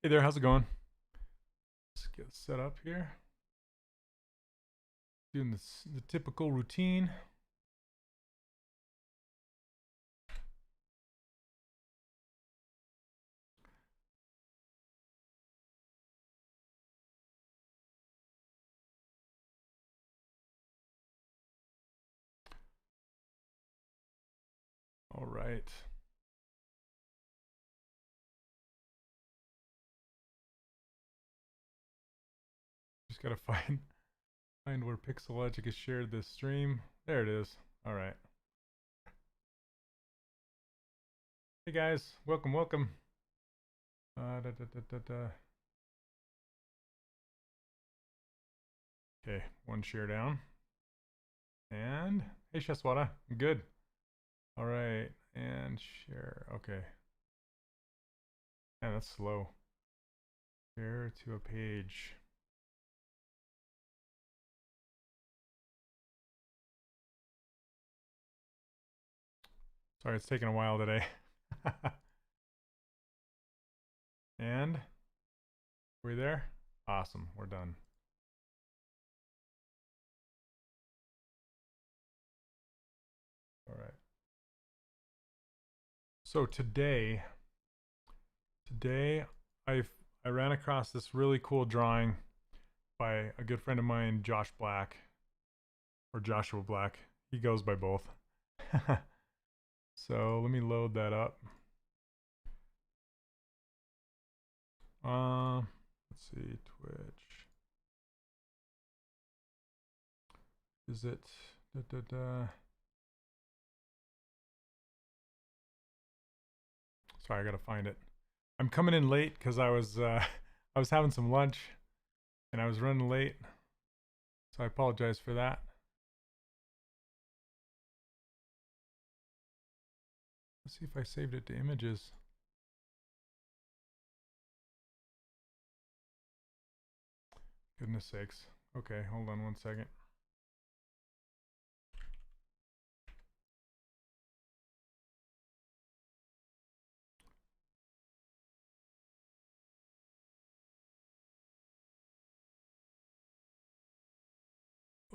Hey there, how's it going? Let's get set up here. Doing the typical routine. All right. Just gotta find where Pixologic has shared this stream. There it is. All right. Hey guys, welcome. Okay, one share down. And hey Shaswata, good. All right, and share. Okay. Yeah, that's slow. Share to a page. Sorry, it's taking a while today. And are we there? Awesome, we're done. All right. So today I ran across this really cool drawing by a good friend of mine, Josh Black, or Joshua Black. He goes by both. So let me load that up. Let's see, Twitch. Is it? Sorry, I gotta find it. I'm coming in late because I was having some lunch and I was running late, so I apologize for that. Let's see if I saved it to images. Goodness sakes. Okay, hold on one second.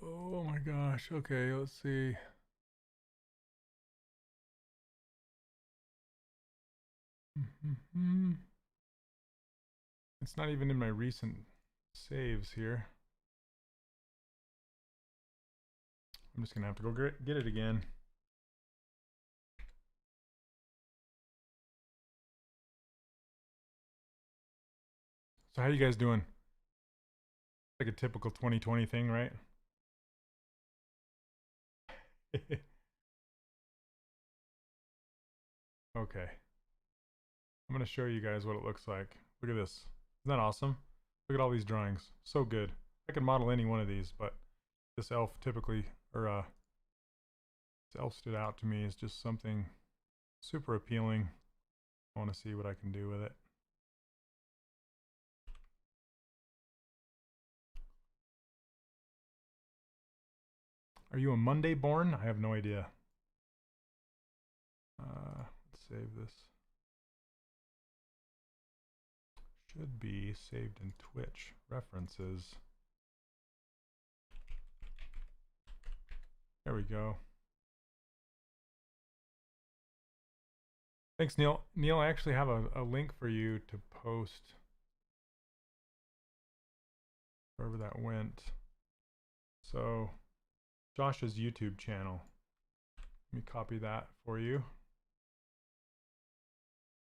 Oh my gosh. Okay, let's see. It's not even in my recent saves here. I'm just gonna have to go get it again. So how you guys doing? Like a typical 2020 thing, right? Okay. I'm gonna show you guys what it looks like. Look at this. Isn't that awesome? Look at all these drawings. So good. I could model any one of these, but this elf typically, or this elf stood out to me as just something super appealing. I want to see what I can do with it. Are you a Monday born? I have no idea. Let's save this. Should be saved in Twitch. References. There we go. Thanks, Neil. Neil, I actually have a link for you to post wherever that went. So, Josh's YouTube channel. Let me copy that for you.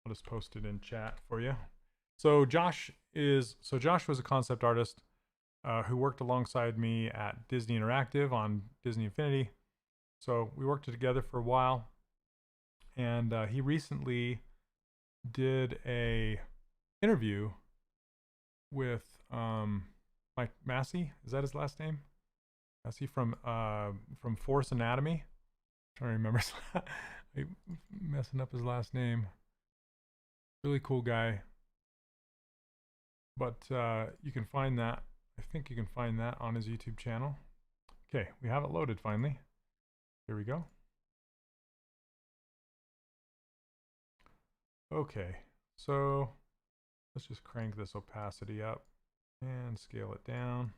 I'll just post it in chat for you. So Josh was a concept artist who worked alongside me at Disney Interactive on Disney Infinity. So we worked together for a while, and he recently did a interview with Mike Massey. Is that his last name? Massey from Force Anatomy. I'm trying to remember. I'm messing up his last name. Really cool guy. But you can find that. I think you can find that on his YouTube channel. Okay, we have it loaded finally. Here we go. Okay, so Let's just crank this opacity up and scale it down.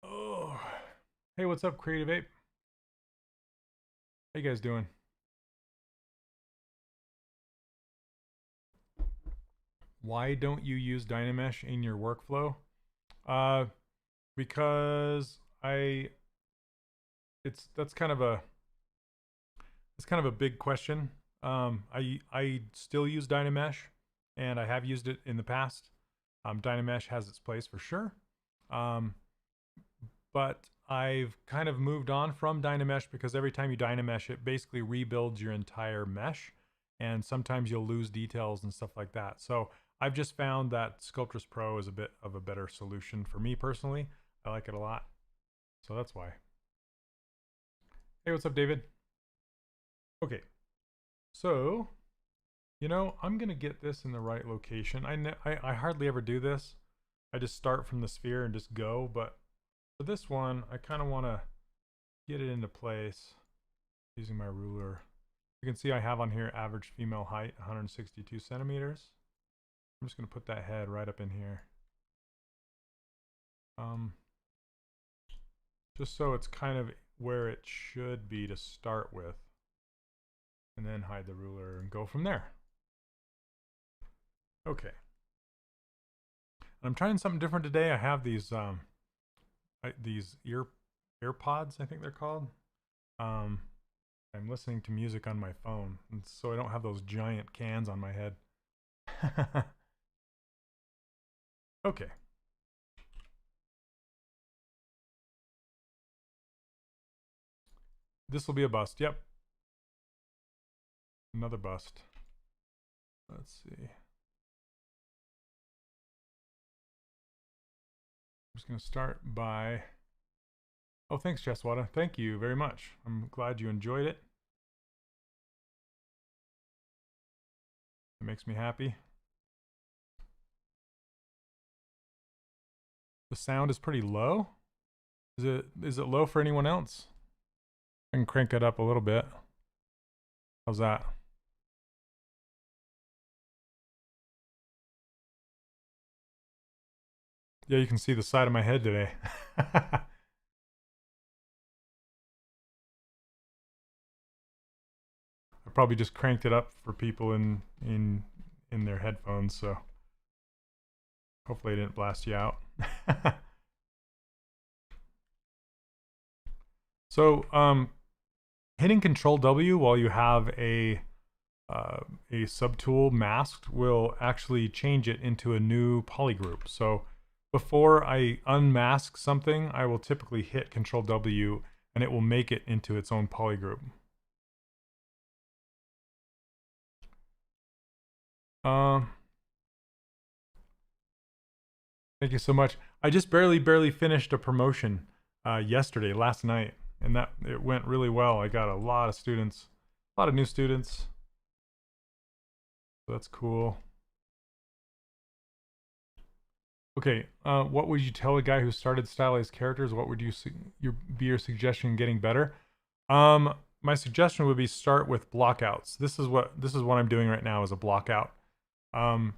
Oh, hey, what's up, Creative Ape? How you guys doing? Why don't you use Dynamesh in your workflow? Because that's kind of a big question. I still use Dynamesh, and I have used it in the past. Dynamesh has its place for sure. But I've kind of moved on from Dynamesh because every time you Dynamesh, it basically rebuilds your entire mesh, and sometimes you'll lose details and stuff like that. So I've just found that Sculptris Pro is a bit of a better solution for me personally. I like it a lot. So that's why. Hey, what's up, David? Okay. So, you know, I'm going to get this in the right location. I hardly ever do this. I just start from the sphere and just go. But for this one, I kind of want to get it into place using my ruler. You can see I have on here average female height, 162 centimeters. I'm just going to put that head right up in here. Just so it's kind of where it should be to start with. And then hide the ruler and go from there. Okay. I'm trying something different today. I have these earpods, I think they're called. I'm listening to music on my phone, and so I don't have those giant cans on my head. Okay. This will be a bust. Yep. Another bust. Let's see. I'm just going to start by... Oh, thanks, Chesswada. Thank you very much. I'm glad you enjoyed it. It makes me happy. The sound is pretty low. Is it low for anyone else? I can crank it up a little bit. How's that? Yeah, you can see the side of my head today. I probably just cranked it up for people in their headphones, so hopefully I didn't blast you out. So hitting Control W while you have a subtool masked will actually change it into a new polygroup. So before I unmask something, I will typically hit Control W and it will make it into its own polygroup. Thank you so much. I just barely finished a promotion last night, and that it went really well. I got a lot of students, a lot of new students. So that's cool. Okay, what would you tell a guy who started stylized characters? What would be your suggestion in getting better? My suggestion would be start with blockouts. This is what I'm doing right now, is a blockout. And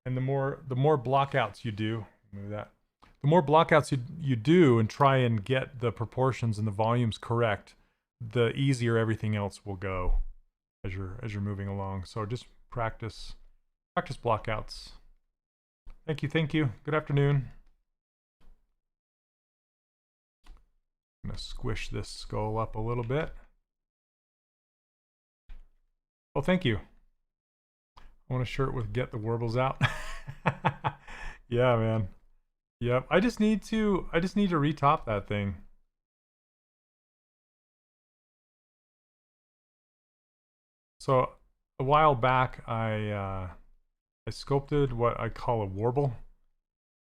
the more blockouts you do, the more blockouts you do and try and get the proportions and the volumes correct, the easier everything else will go as you're moving along. So just practice blockouts. Thank you. Good afternoon. I'm gonna squish this skull up a little bit. Oh, thank you. I want a shirt with "Get the Warbles Out." Yeah, man. Yep. I just need to retop that thing. So a while back, I sculpted what I call a warble.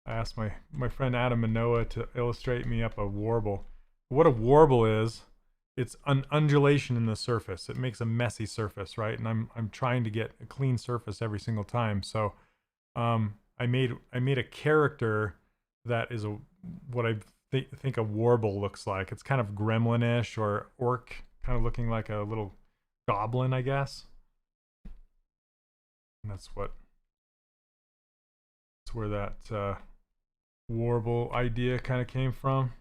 I asked my friend Adam Manoa to illustrate me up a warble. What a warble is, it's an undulation in the surface. It makes a messy surface, right? And I'm trying to get a clean surface every single time. So I made a character that is what I think a warble looks like. It's kind of gremlin-ish or orc, kind of looking like a little goblin, I guess. And that's where that warble idea kind of came from.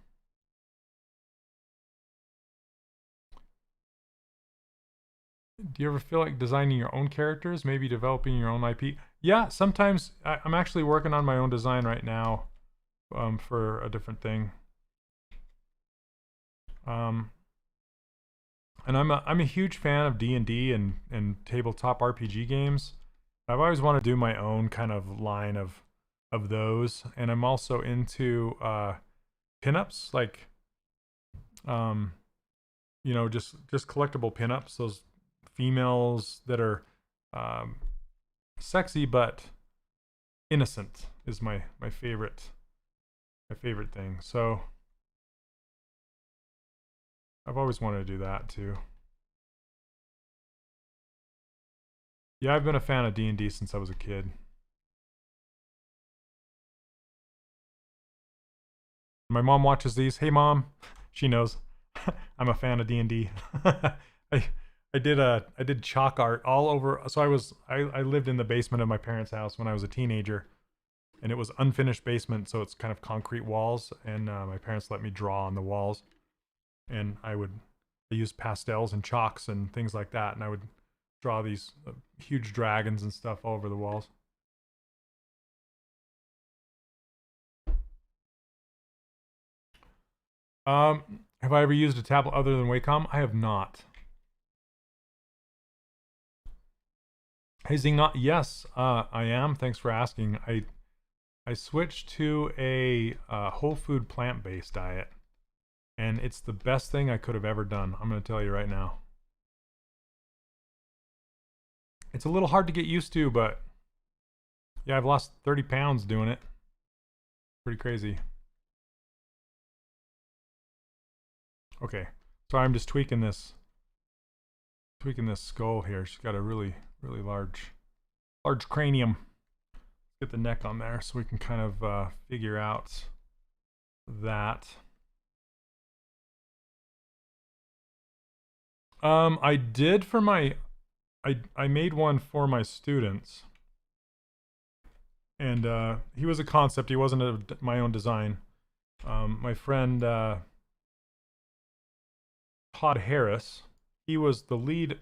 Do you ever feel like designing your own characters, maybe developing your own IP? Yeah, sometimes. I'm actually working on my own design right now for a different thing. And I'm a huge fan of D&D and tabletop RPG games. I've always wanted to do my own kind of line of those, and I'm also into pinups, like you know, just collectible pinups. Those females that are sexy but innocent is my favorite thing. So I've always wanted to do that too. Yeah, I've been a fan of D&D since I was a kid. My mom watches these. Hey mom, she knows I'm a fan of D&D. I did chalk art all over. So I lived in the basement of my parents' house when I was a teenager, and it was unfinished basement, so it's kind of concrete walls, and my parents let me draw on the walls, and I use pastels and chalks and things like that, and I would draw these huge dragons and stuff all over the walls. Have I ever used a tablet other than Wacom? I have not. Hey Zingnot, yes, I am. Thanks for asking. I switched to a whole food plant-based diet, and it's the best thing I could have ever done. I'm going to tell you right now. It's a little hard to get used to, but yeah, I've lost 30 pounds doing it. Pretty crazy. Okay, so I'm just tweaking this skull here. She's got a really large cranium. Get the neck on there so we can kind of figure out that. I did for my I made one for my students, and he was a concept. He wasn't my own design. My friend Todd Harris, he was the lead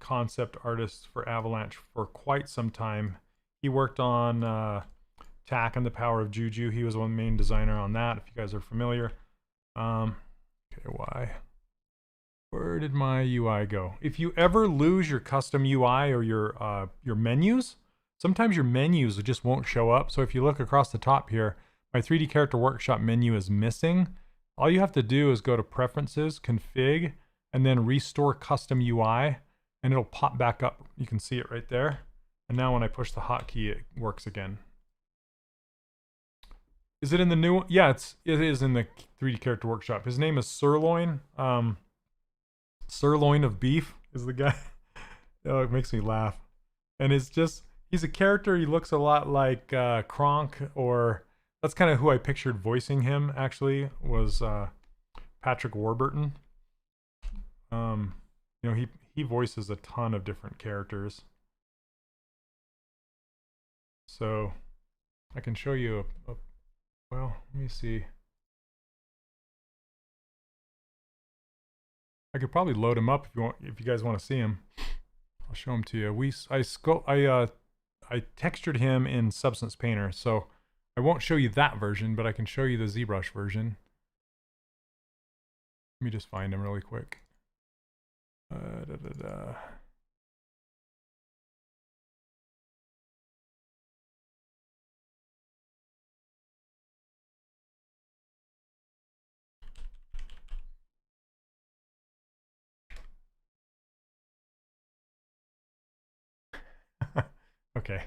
concept artist for Avalanche for quite some time. He worked on Tack and the Power of Juju. He was one main designer on that, if you guys are familiar. Okay, where did my UI go? If you ever lose your custom UI or your menus, sometimes your menus just won't show up. So if you look across the top here, my 3D Character Workshop menu is missing. All you have to do is go to Preferences, Config, and then Restore Custom UI, and it'll pop back up. You can see it right there. And now when I push the hotkey, it works again. Is it in the new one? Yeah, it is in the 3D Character Workshop. His name is Sirloin. Sirloin of Beef is the guy. Oh, it makes me laugh. And it's just, he's a character. He looks a lot like Kronk, or that's kind of who I pictured voicing him, actually, was Patrick Warburton. You know, he voices a ton of different characters. So I can show you well, let me see. I could probably load him up if you guys want to see him. I'll show him to you. I textured him in Substance Painter, so I won't show you that version, but I can show you the ZBrush version. Let me just find him really quick. Okay.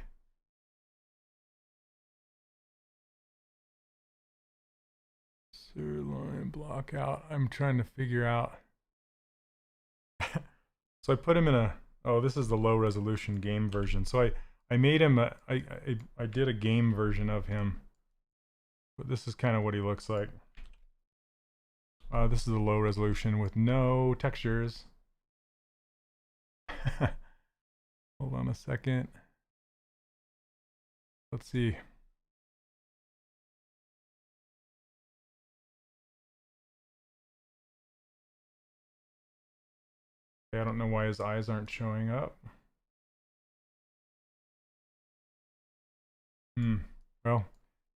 Sirloin block out. I'm trying to figure out. So I put him in a, oh, this is the low resolution game version. So I made him I did a game version of him. But this is kind of what he looks like. This is the low resolution with no textures. Hold on a second. Let's see. I don't know why his eyes aren't showing up. Well,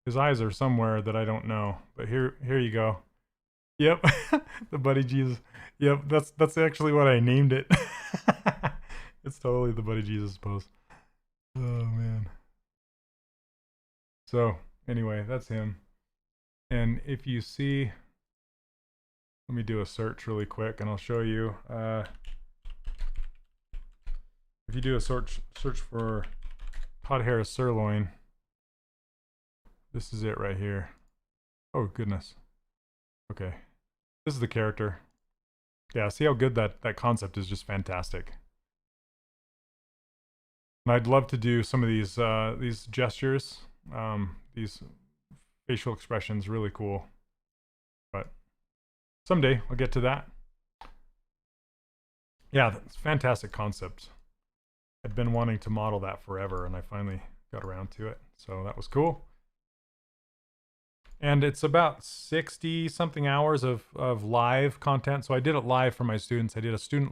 his eyes are somewhere that I don't know. But here you go. Yep, the Buddy Jesus. Yep, that's actually what I named it. It's totally the Buddy Jesus pose. Oh man. So anyway, that's him. And if you see, let me do a search really quick, and I'll show you. If you do a search for Todd Harris sirloin, this is it right here. Oh goodness. Okay, this is the character. Yeah, see how good that concept is? Just fantastic. And I'd love to do some of these gestures, these facial expressions, really cool. But someday I'll get to that. Yeah, that's a fantastic concept. I'd been wanting to model that forever, and I finally got around to it. So that was cool. And it's about 60 something hours of live content. So I did it live for my students. I did a student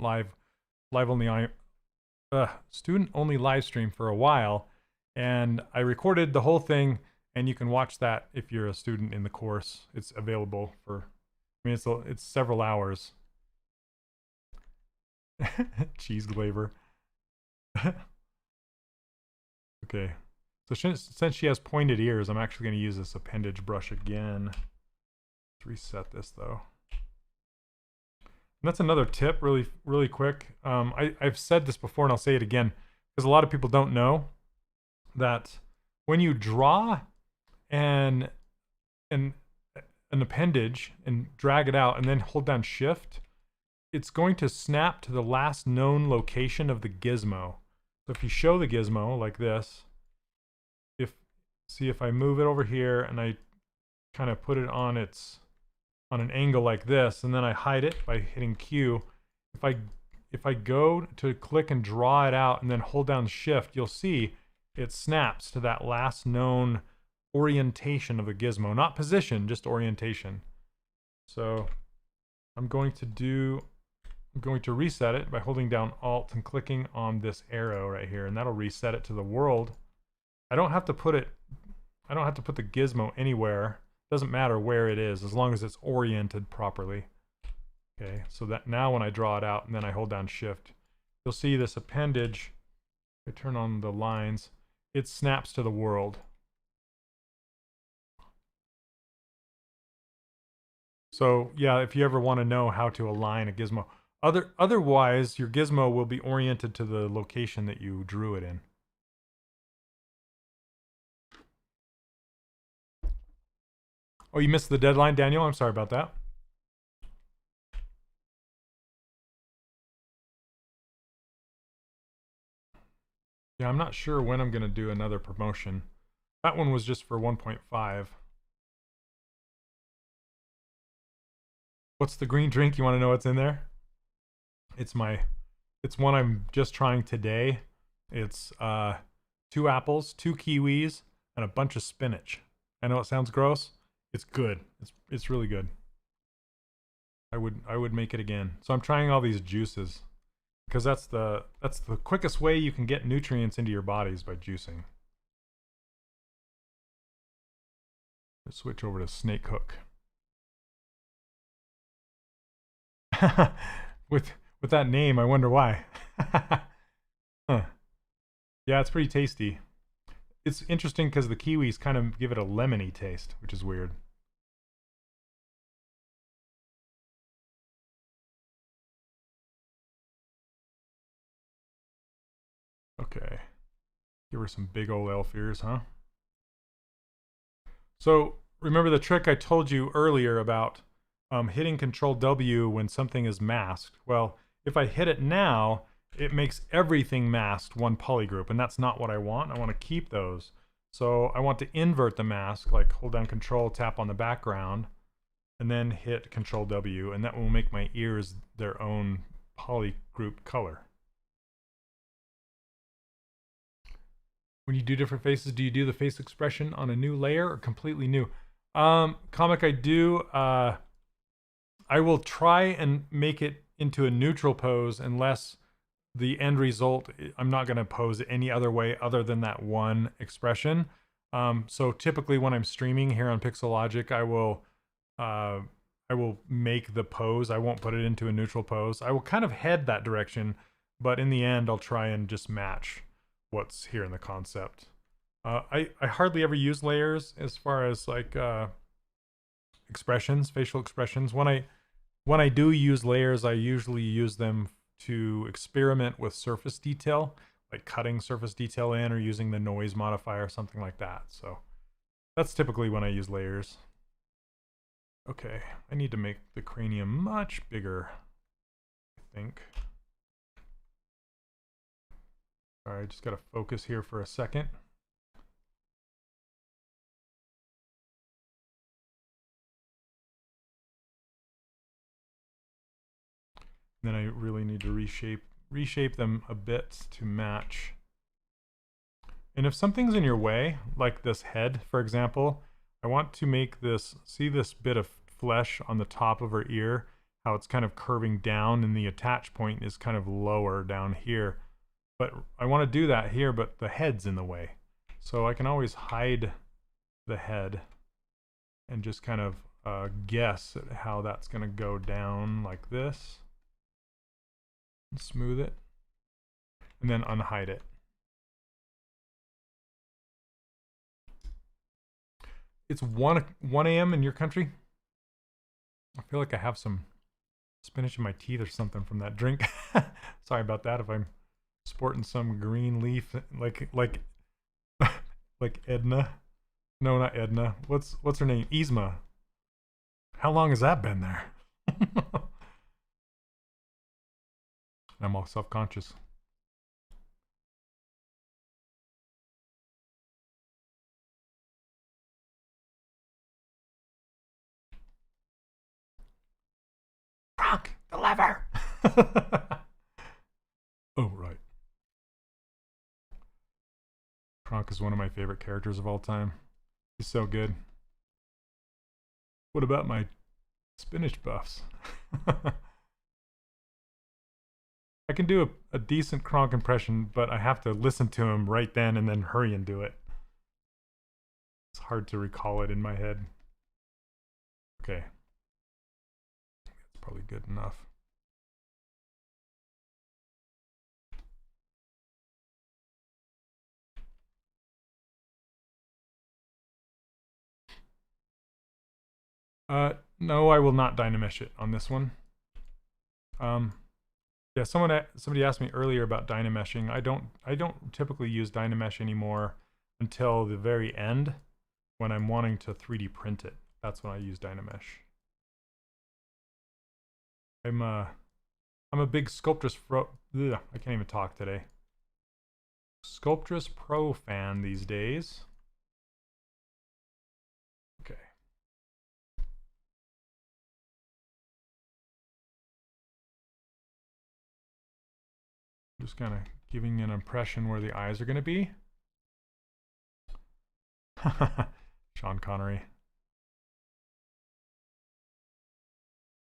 student only live stream for a while, and I recorded the whole thing, and you can watch that if you're a student in the course. It's available for, I mean, it's several hours. Cheese glaver. Okay, so since she has pointed ears, I'm actually going to use this appendage brush again. Let's reset this though. And that's another tip, really quick. I've said this before, and I'll say it again, because a lot of people don't know that when you draw an appendage and drag it out and then hold down Shift, it's going to snap to the last known location of the gizmo. So if you show the gizmo like this, see if I move it over here and I kind of put it on an angle like this, and then I hide it by hitting Q. If I go to click and draw it out and then hold down Shift, you'll see it snaps to that last known orientation of the gizmo, not position, just orientation. So I'm going to reset it by holding down Alt and clicking on this arrow right here, and that'll reset it to the world. I don't have to put the gizmo anywhere. Doesn't matter where it is, as long as it's oriented properly. Okay, so that now when I draw it out and then I hold down Shift, you'll see this appendage. If I turn on the lines, it snaps to the world. So yeah, if you ever want to know how to align a gizmo, otherwise your gizmo will be oriented to the location that you drew it in. Oh, you missed the deadline, Daniel? I'm sorry about that. Yeah, I'm not sure when I'm going to do another promotion. That one was just for 1.5. What's the green drink? You want to know what's in there? It's one I'm just trying today. It's 2 apples, 2 kiwis, and a bunch of spinach. I know it sounds gross. It's good. It's really good. I would make it again. So I'm trying all these juices because that's the quickest way you can get nutrients into your bodies, by juicing. Let's switch over to snake hook. with that name, I wonder why. Huh. Yeah, it's pretty tasty. It's interesting because the kiwis kind of give it a lemony taste, which is weird. Okay. Give her some big ol' elf ears, huh? So, remember the trick I told you earlier about hitting Control W when something is masked? Well, if I hit it now, it makes everything masked one polygroup, and that's not what I want. I want to keep those. So I want to invert the mask, like hold down Control, tap on the background, and then hit Control W, and that will make my ears their own polygroup color. When you do different faces, do you do the face expression on a new layer or completely new? Comic, I do. I will try and make it into a neutral pose unless the end result, I'm not going to pose it any other way other than that one expression. So typically when I'm streaming here on Pixologic, I will make the pose. I won't put it into a neutral pose. I will kind of head that direction, but in the end, I'll try and just match what's here in the concept. I hardly ever use layers as far as like expressions, facial expressions. When I do use layers, I usually use them to experiment with surface detail, like cutting surface detail in or using the noise modifier or something like that. So that's typically when I use layers. Okay, I need to make the cranium much bigger, I think. All right, just got to focus here for a second. Then I really need to reshape them a bit to match. And if something's in your way, like this head, for example, I want to make this, see this bit of flesh on the top of her ear, how it's kind of curving down and the attach point is kind of lower down here. But I want to do that here, but the head's in the way. So I can always hide the head and just kind of guess at how that's going to go down like this. Smooth it. And then unhide it. It's 1 a.m. in your country. I feel like I have some spinach in my teeth or something from that drink. Sorry about that if I'm sporting some green leaf like like Edna. No, not Edna. What's her name? Yzma. How long has that been there? I'm all self-conscious. Frank, the lever. Oh, right. Kronk is one of my favorite characters of all time. He's so good. What about my spinach buffs? I can do a decent Kronk impression, but I have to listen to him right then and then hurry and do it. It's hard to recall it in my head. Okay. That's probably good enough. No, I will not Dynamesh it on this one. Yeah, somebody asked me earlier about Dynameshing. I don't typically use Dynamesh anymore until the very end when I'm wanting to 3D print it. That's when I use Dynamesh. I'm a big Sculptris Pro. Ugh, I can't even talk today. Sculptris Pro fan these days. Okay. Just kind of giving an impression where the eyes are going to be. Sean Connery.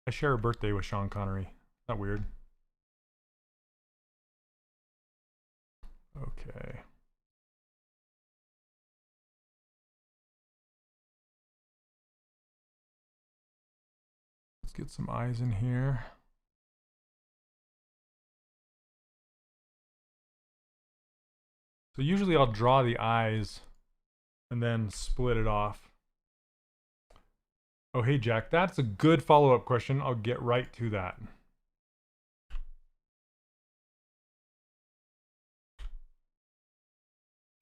I share a birthday with Sean Connery. Isn't that weird? Okay. Let's get some eyes in here. So usually I'll draw the eyes and then split it off. Oh, hey, Jack, that's a good follow-up question. I'll get right to that.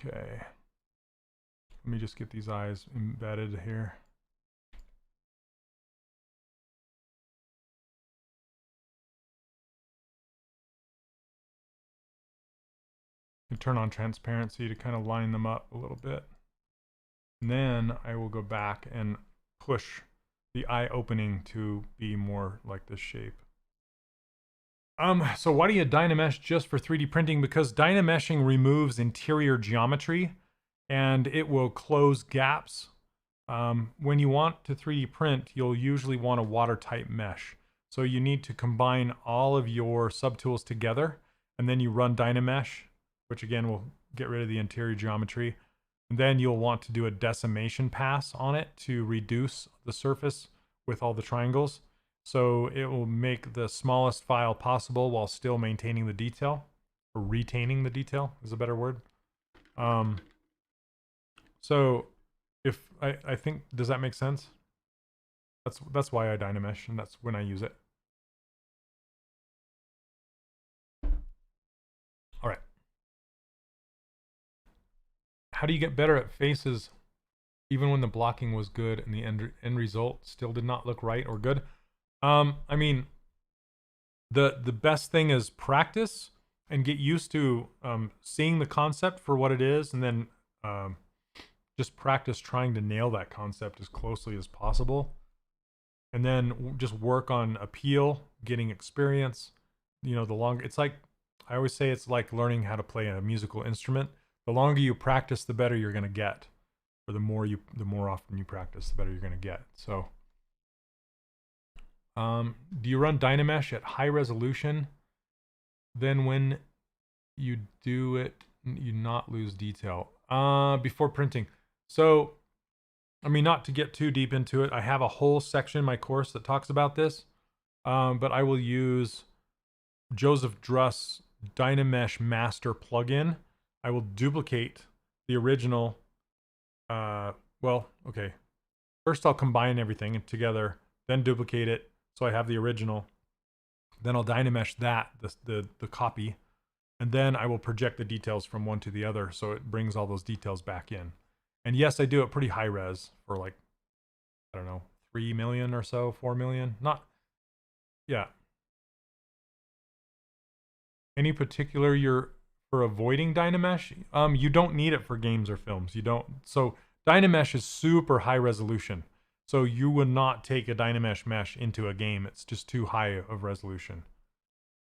Okay. Let me just get these eyes embedded here. And turn on transparency to kind of line them up a little bit. And then I will go back and push the eye opening to be more like this shape. So why do you Dynamesh just for 3D printing? Because Dynameshing removes interior geometry and it will close gaps. When you want to 3D print, you'll usually want a watertight mesh. So you need to combine all of your subtools together, and then you run Dynamesh, which again will get rid of the interior geometry. And then you'll want to do a decimation pass on it to reduce the surface with all the triangles. So it will make the smallest file possible while still maintaining the detail, or retaining the detail is a better word. So if I think, does that make sense? That's why I Dynamesh, and that's when I use it. All right. How do you get better at faces even when the blocking was good and the end result still did not look right or good? I mean, the best thing is practice and get used to seeing the concept for what it is, and then just practice trying to nail that concept as closely as possible. And then just work on appeal, getting experience. You know, the longer, it's like, I always say it's like learning how to play a musical instrument. The longer you practice, the better you're going to get. Or the more often you practice, the better you're going to get. So, do you run Dynamesh at high resolution? Then when you do it, you not lose detail before printing. So, I mean, not to get too deep into it, I have a whole section in my course that talks about this, but I will use Joseph Druss Dynamesh Master plugin. I will duplicate the original. Well, okay. First, I'll combine everything together, then duplicate it so I have the original. Then I'll Dynamesh that, the copy, and then I will project the details from one to the other so it brings all those details back in. And yes, I do it pretty high res for like, I don't know, 3 million or so, 4 million. Not, yeah. Any particular you're for avoiding Dynamesh? You don't need it for games or films. You don't. So Dynamesh is super high resolution. So you would not take a Dynamesh mesh into a game. It's just too high of resolution.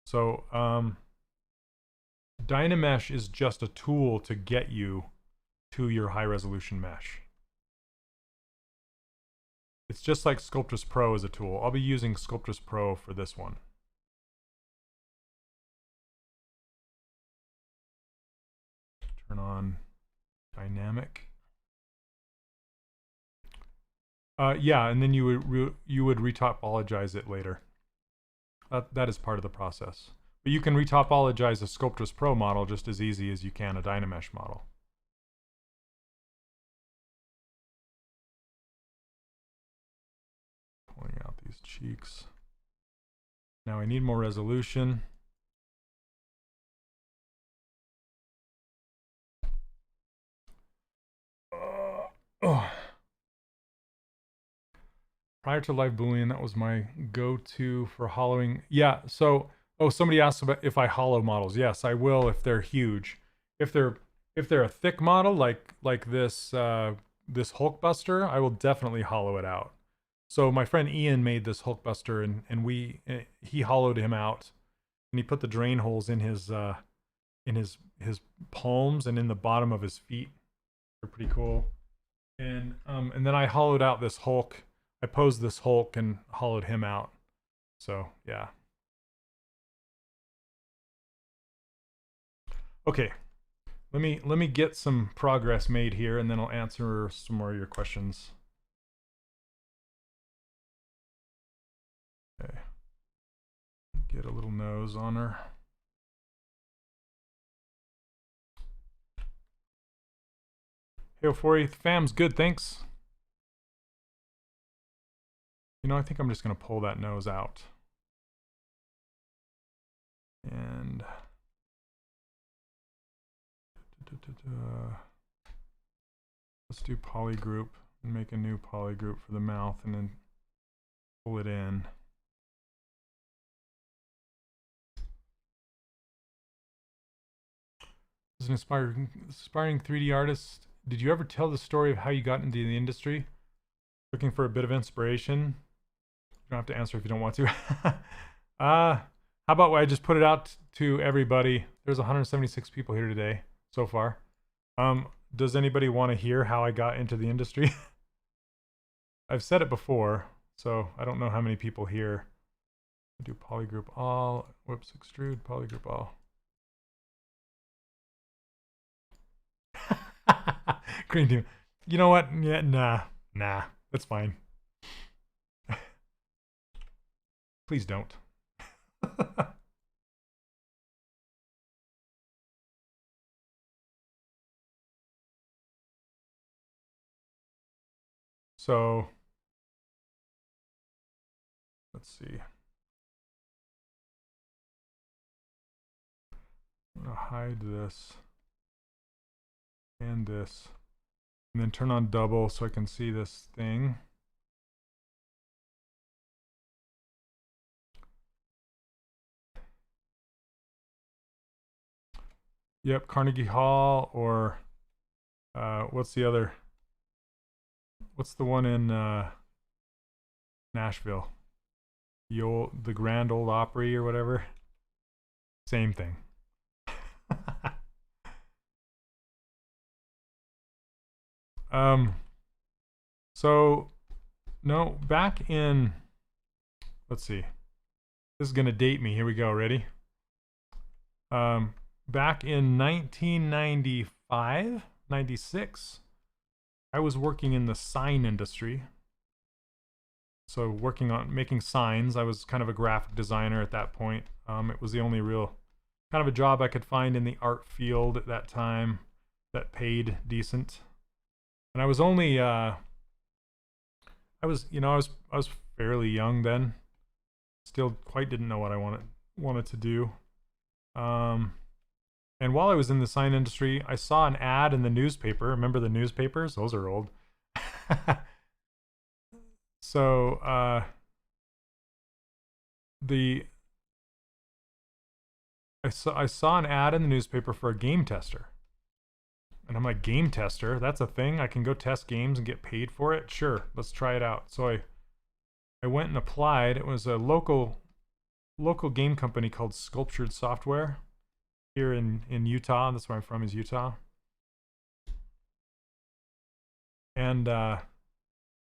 So Dynamesh is just a tool to get you to your high resolution mesh. It's just like Sculptris Pro is a tool. I'll be using Sculptris Pro for this one. Turn on dynamic. Yeah, and then you would retopologize it later. That is part of the process. But you can retopologize a Sculptris Pro model just as easy as you can a Dynamesh model. Pulling out these cheeks. Now I need more resolution. Oh. Prior to live Boolean, that was my go-to for hollowing. Yeah, so, oh, somebody asked about if I hollow models. Yes, I will if they're huge. If they're a thick model like this this Hulkbuster, I will definitely hollow it out. So my friend Ian made this Hulkbuster, and he hollowed him out, and he put the drain holes in his palms and in the bottom of his feet. They're pretty cool. And then I hollowed out this Hulk. I posed this Hulk and hollowed him out. So yeah. Okay, let me get some progress made here, and then I'll answer some more of your questions. Okay, get a little nose on her. Hey, 48th fam's good, thanks. You know, I think I'm just going to pull that nose out. And let's do polygroup and make a new polygroup for the mouth and then pull it in. As an aspiring 3D artist, did you ever tell the story of how you got into the industry? Looking for a bit of inspiration? You don't have to answer if you don't want to. How How about I just put it out to everybody? There's 176 people here today so far. Does anybody want to hear how I got into the industry? I've said it before, so I don't know how many people here do polygroup all. Whoops, extrude, polygroup all. Green team. You know what? Yeah, nah, that's fine. Please don't. So let's see. I'm gonna hide this and this, and then turn on double so I can see this thing. Yep, Carnegie Hall, or what's the other? What's the one in Nashville? The Grand Ole Opry or whatever. Same thing. So no, back in, let's see. This is gonna date me. Here we go. Ready? Back in 1995, 96, I was working in the sign industry. So working on making signs. I was kind of a graphic designer at that point. It was the only real kind of a job I could find in the art field at that time that paid decent. And I was only I was fairly young then. Still quite didn't know what I wanted to do. And while I was in the sign industry, I saw an ad in the newspaper. Remember the newspapers? Those are old. So I saw an ad in the newspaper for a game tester. And I'm like, game tester? That's a thing? I can go test games and get paid for it? Sure, let's try it out. So I went and applied. It was a local game company called Sculptris Software here in Utah. That's where I'm from, is Utah. And I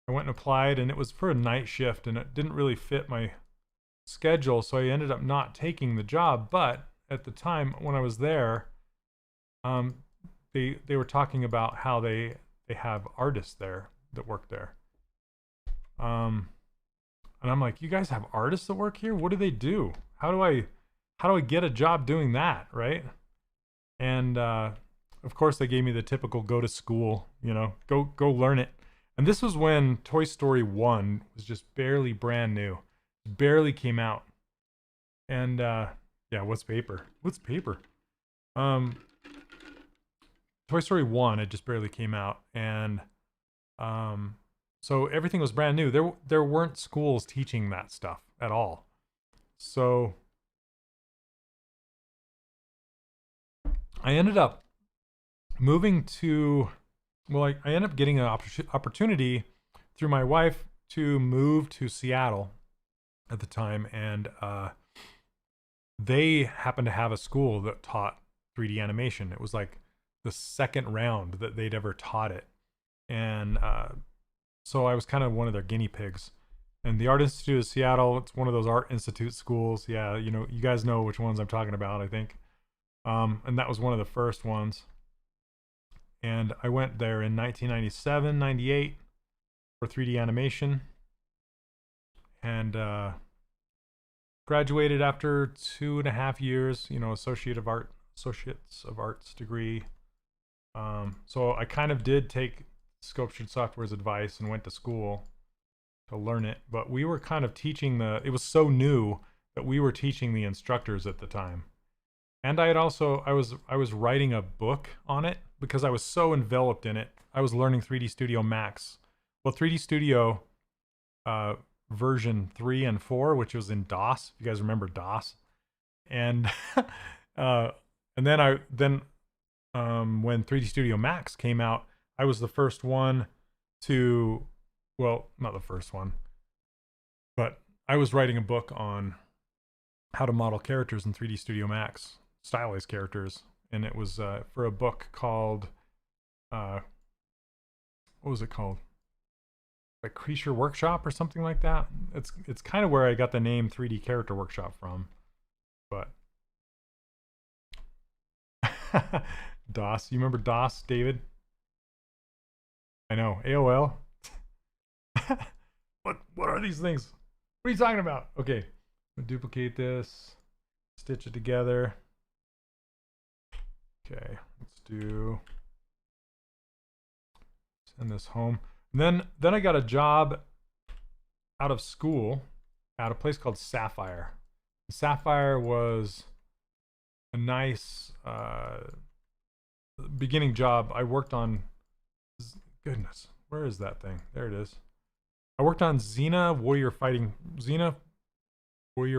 went and applied, and it was for a night shift, and it didn't really fit my schedule, so I ended up not taking the job. But at the time when I was there, they were talking about how they have artists there that work there. And I'm like, you guys have artists that work here? What do they do? How do I get a job doing that, right? And of course they gave me the typical go to school, go learn it. And this was when Toy Story 1 was just barely brand new. Barely came out. And yeah, what's paper? Toy Story 1, it just barely came out, and so everything was brand new. There weren't schools teaching that stuff at all. So I ended up moving to, I ended up getting an opportunity through my wife to move to Seattle at the time, and they happened to have a school that taught 3D animation. It was like the second round that they'd ever taught it, and so I was kind of one of their guinea pigs. And the Art Institute of Seattle, it's one of those Art Institute schools. Yeah, you guys know which ones I'm talking about, I think. And that was one of the first ones. And I went there in 1997, 98 for 3D animation, and graduated after 2.5 years. Associates of Arts degree. So I kind of did take Sculptris Software's advice and went to school to learn it, but we were kind of teaching it was so new that we were teaching the instructors at the time. And I was writing a book on it because I was so enveloped in it. I was learning 3D Studio Max. Well, 3D Studio version 3 and 4, which was in DOS. If you guys remember DOS. And then when 3D Studio Max came out, I was the first one to, well, not the first one, but I was writing a book on how to model characters in 3D Studio Max, stylized characters, and it was for a book called what was it called? Like Creature Workshop or something like that. It's kind of where I got the name 3D Character Workshop from, but DOS. You remember DOS, David? I know. AOL. What are these things? What are you talking about? Okay, duplicate this, stitch it together. Okay, let's do send this home. And then I got a job out of school at a place called Sapphire. Sapphire was a nice beginning job. I worked on, goodness, where is that thing? There it is. I worked on Xena Warrior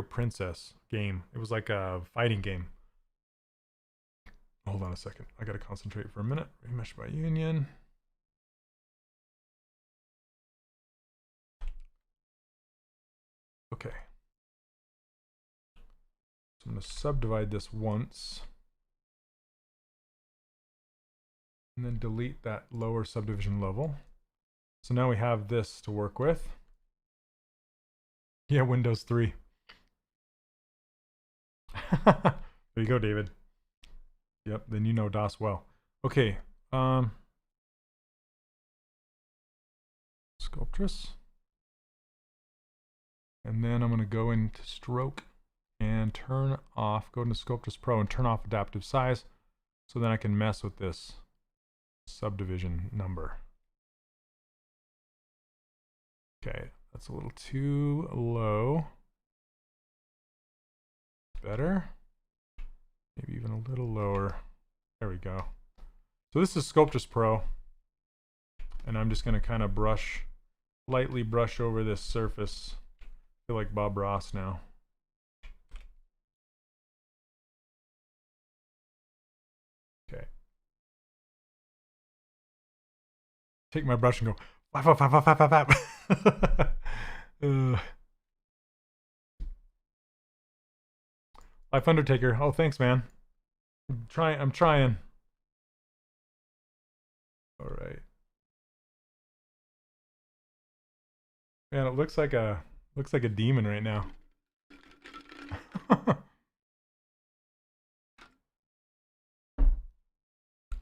Princess game. It was like a fighting game. Hold on a second. I gotta concentrate for a minute. Remesh by union. Okay. So I'm gonna subdivide this once. And then delete that lower subdivision level. So now we have this to work with. Yeah, Windows 3. There you go, David. Yep, then you know DOS well. Okay. Sculptris. And then I'm going to go into stroke and turn off, go into Sculptris Pro and turn off adaptive size. So then I can mess with this subdivision number. Okay, that's a little too low. Better. Maybe even a little lower. There we go. So this is Sculptris Pro. And I'm just going to kind of lightly brush over this surface. I feel like Bob Ross now. Okay. Take my brush and go, Life Undertaker. Oh, thanks, man. I'm trying. All right. Man, it looks like a demon right now.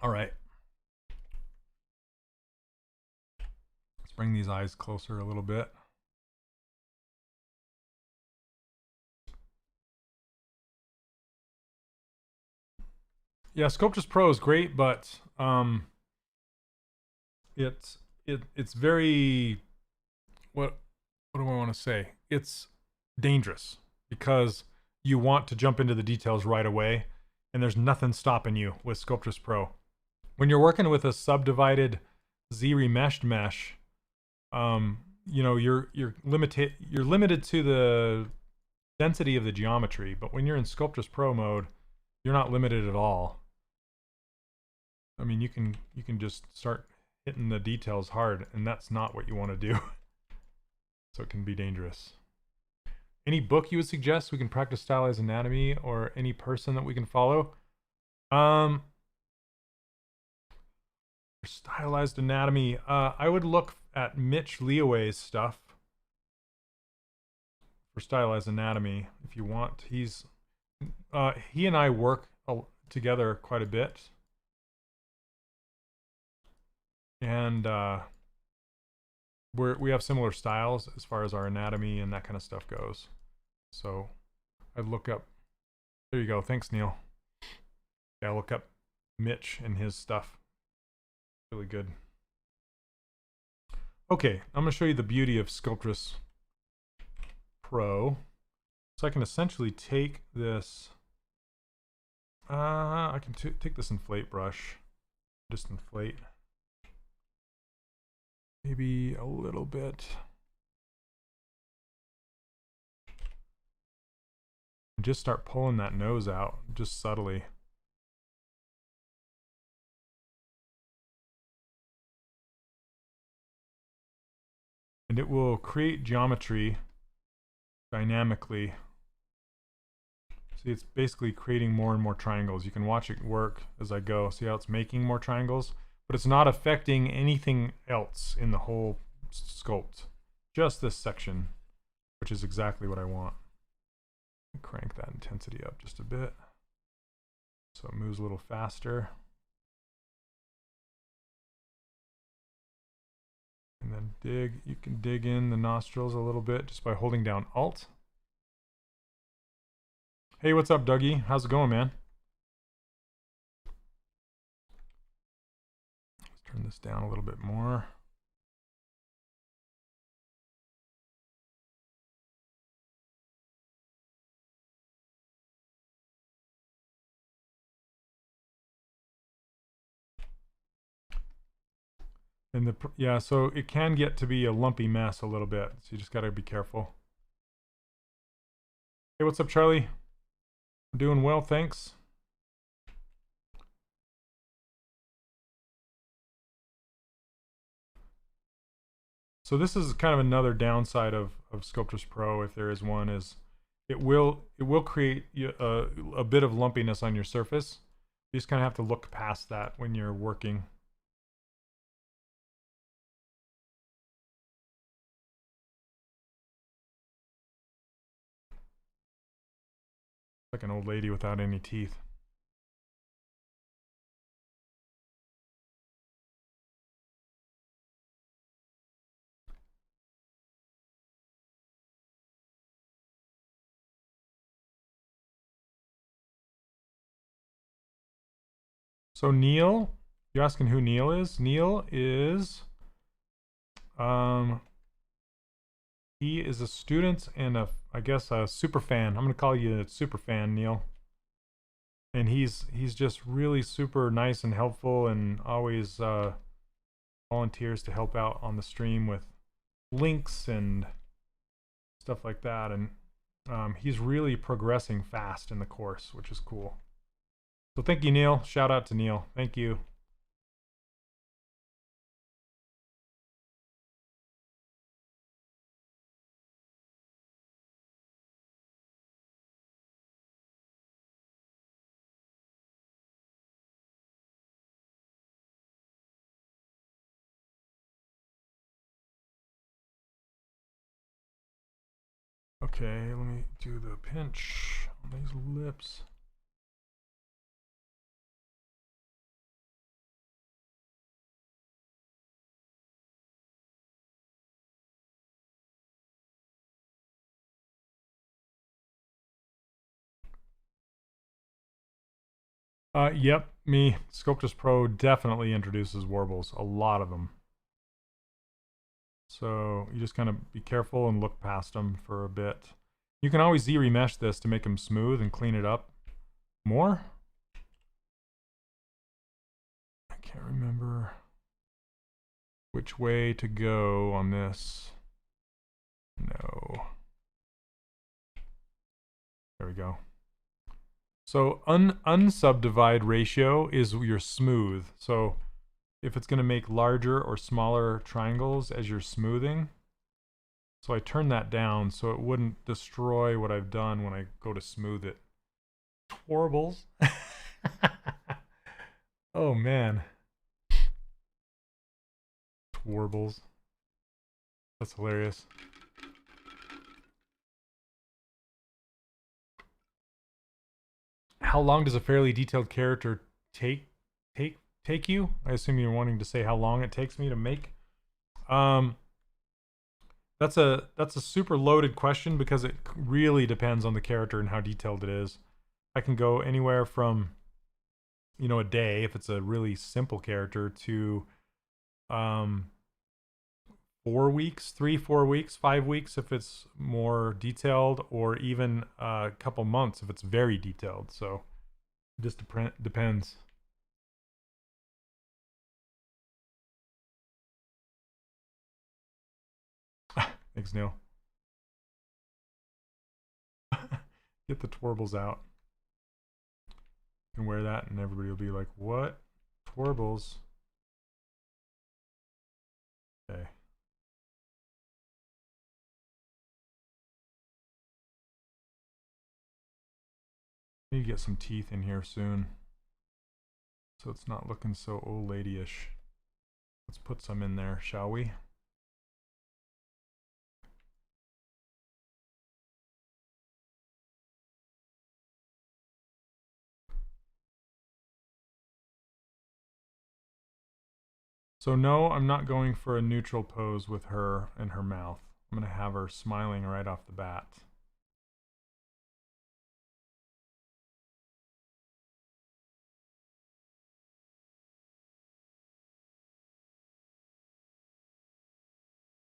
All right. Let's bring these eyes closer a little bit. Yeah, Sculptris Pro is great, but it's very, what do I want to say? It's dangerous because you want to jump into the details right away, and there's nothing stopping you with Sculptris Pro. When you're working with a subdivided Z-remeshed mesh, you know, you're limited to the density of the geometry, but when you're in Sculptris Pro mode, you're not limited at all. I mean, you can just start hitting the details hard, and that's not what you want to do. So it can be dangerous. Any book you would suggest we can practice stylized anatomy, or any person that we can follow? For stylized anatomy, I would look at Mitch Leaway's stuff for stylized anatomy if you want. He and I work together quite a bit. And we have similar styles as far as our anatomy and that kind of stuff goes. So I'd look up, there you go, thanks Neil. Yeah, look up Mitch and his stuff. Really good. Okay, I'm going to show you the beauty of Sculptris Pro. So I can essentially take this, I can take this inflate brush, just inflate. Maybe a little bit. Just start pulling that nose out, just subtly. And it will create geometry dynamically See, it's basically creating more and more triangles. You can watch it work as I go. See how it's making more triangles? But it's not affecting anything else in the whole sculpt. Just this section, which is exactly what I want. Crank that intensity up just a bit so it moves a little faster. And then you can dig in the nostrils a little bit just by holding down Alt. Hey, what's up, Dougie? How's it going, man? Let's turn this down a little bit more. And yeah, so it can get to be a lumpy mess a little bit, so you just got to be careful. Hey, what's up, Charlie? I'm doing well, thanks. So this is kind of another downside of Sculptris Pro, if there is one, is it will create a bit of lumpiness on your surface. You just kind of have to look past that when you're working. Like an old lady without any teeth. So Neil, you're asking who Neil is? Neil is, he is a student and I guess a super fan. I'm gonna call you a super fan, Neil. And he's just really super nice and helpful, and always volunteers to help out on the stream with links and stuff like that. And he's really progressing fast in the course, which is cool. So thank you, Neil. Shout out to Neil. Thank you. Okay, let me do the pinch on these lips. Yep, me. Sculptris Pro definitely introduces warbles, a lot of them. So you just kind of be careful and look past them for a bit. You can always Z-remesh this to make them smooth and clean it up more. I can't remember which way to go on this. No. There we go. So unsubdivide ratio is your smooth. So if it's going to make larger or smaller triangles as you're smoothing. So I turn that down so it wouldn't destroy what I've done when I go to smooth it. Warbles. Oh man. Warbles. That's hilarious. How long does a fairly detailed character take you? I assume you're wanting to say how long it takes me to make. That's a super loaded question because it really depends on the character and how detailed it is. I can go anywhere from, you know, a day if it's a really simple character to 4 weeks, 3-4 weeks, 5 weeks if it's more detailed, or even a couple months if it's very detailed. So it just depends. Thanks, Neil. Get the twarbles out. You can wear that and everybody will be like, what? Twarbles? Okay. Need to get some teeth in here soon, so it's not looking so old lady-ish. Let's put some in there, shall we? So no, I'm not going for a neutral pose with her and her mouth. I'm going to have her smiling right off the bat.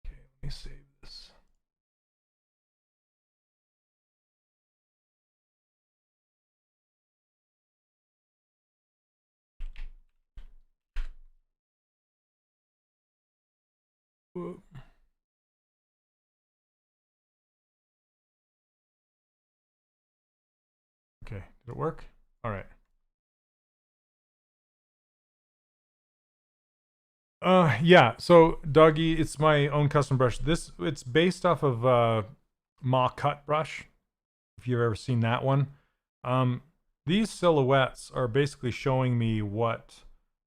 Okay, let me save this. Whoop. Okay, did it work? All right. Yeah, so Doggy, it's my own custom brush. It's based off of Ma Cut brush, if you've ever seen that one. These silhouettes are basically showing me what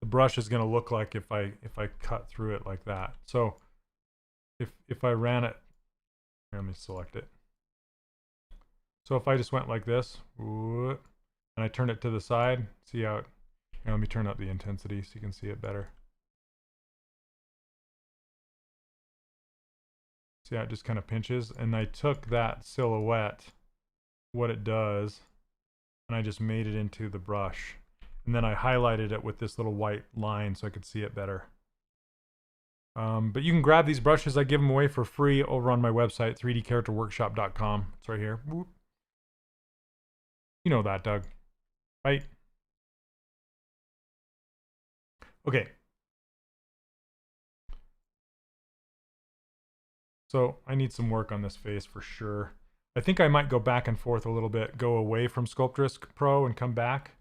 the brush is going to look like if I cut through it like that. So if I ran it, here, let me select it. So if I just went like this, and I turn it to the side, see how it, here, let me turn up the intensity so you can see it better. See how it just kind of pinches? And I took that silhouette, what it does, and I just made it into the brush. And then I highlighted it with this little white line so I could see it better. But you can grab these brushes. I give them away for free over on my website, 3dcharacterworkshop.com. It's right here. Whoop. You know that, Doug, right? Okay. So I need some work on this face for sure. I think I might go back and forth a little bit, go away from Sculptris Pro and come back,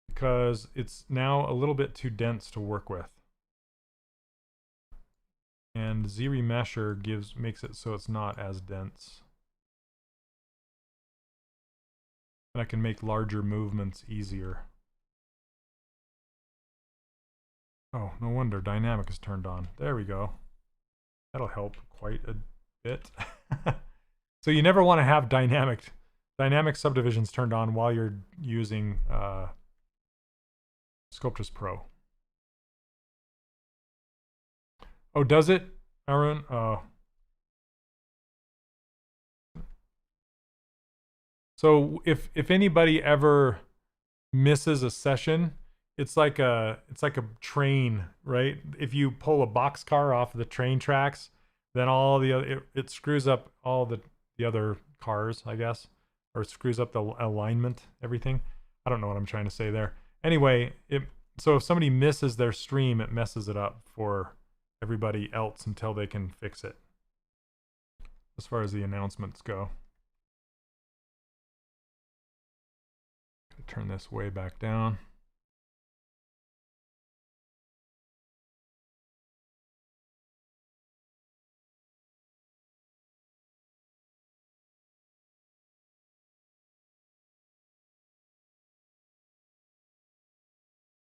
because it's now a little bit too dense to work with. And ZRemesher makes it so it's not as dense. And I can make larger movements easier. Oh, no wonder dynamic is turned on. There we go. That'll help quite a bit. So you never want to have dynamic subdivisions turned on while you're using Sculptris Pro. Oh, does it, Arun? Oh. So if anybody ever misses a session, it's like a train, right? If you pull a boxcar off the train tracks, then all the other, it screws up all the other cars, I guess, or it screws up the alignment, everything. I don't know what I'm trying to say there. Anyway, so if somebody misses their stream, it messes it up for everybody else until they can fix it, as far as the announcements go. Turn this way back down.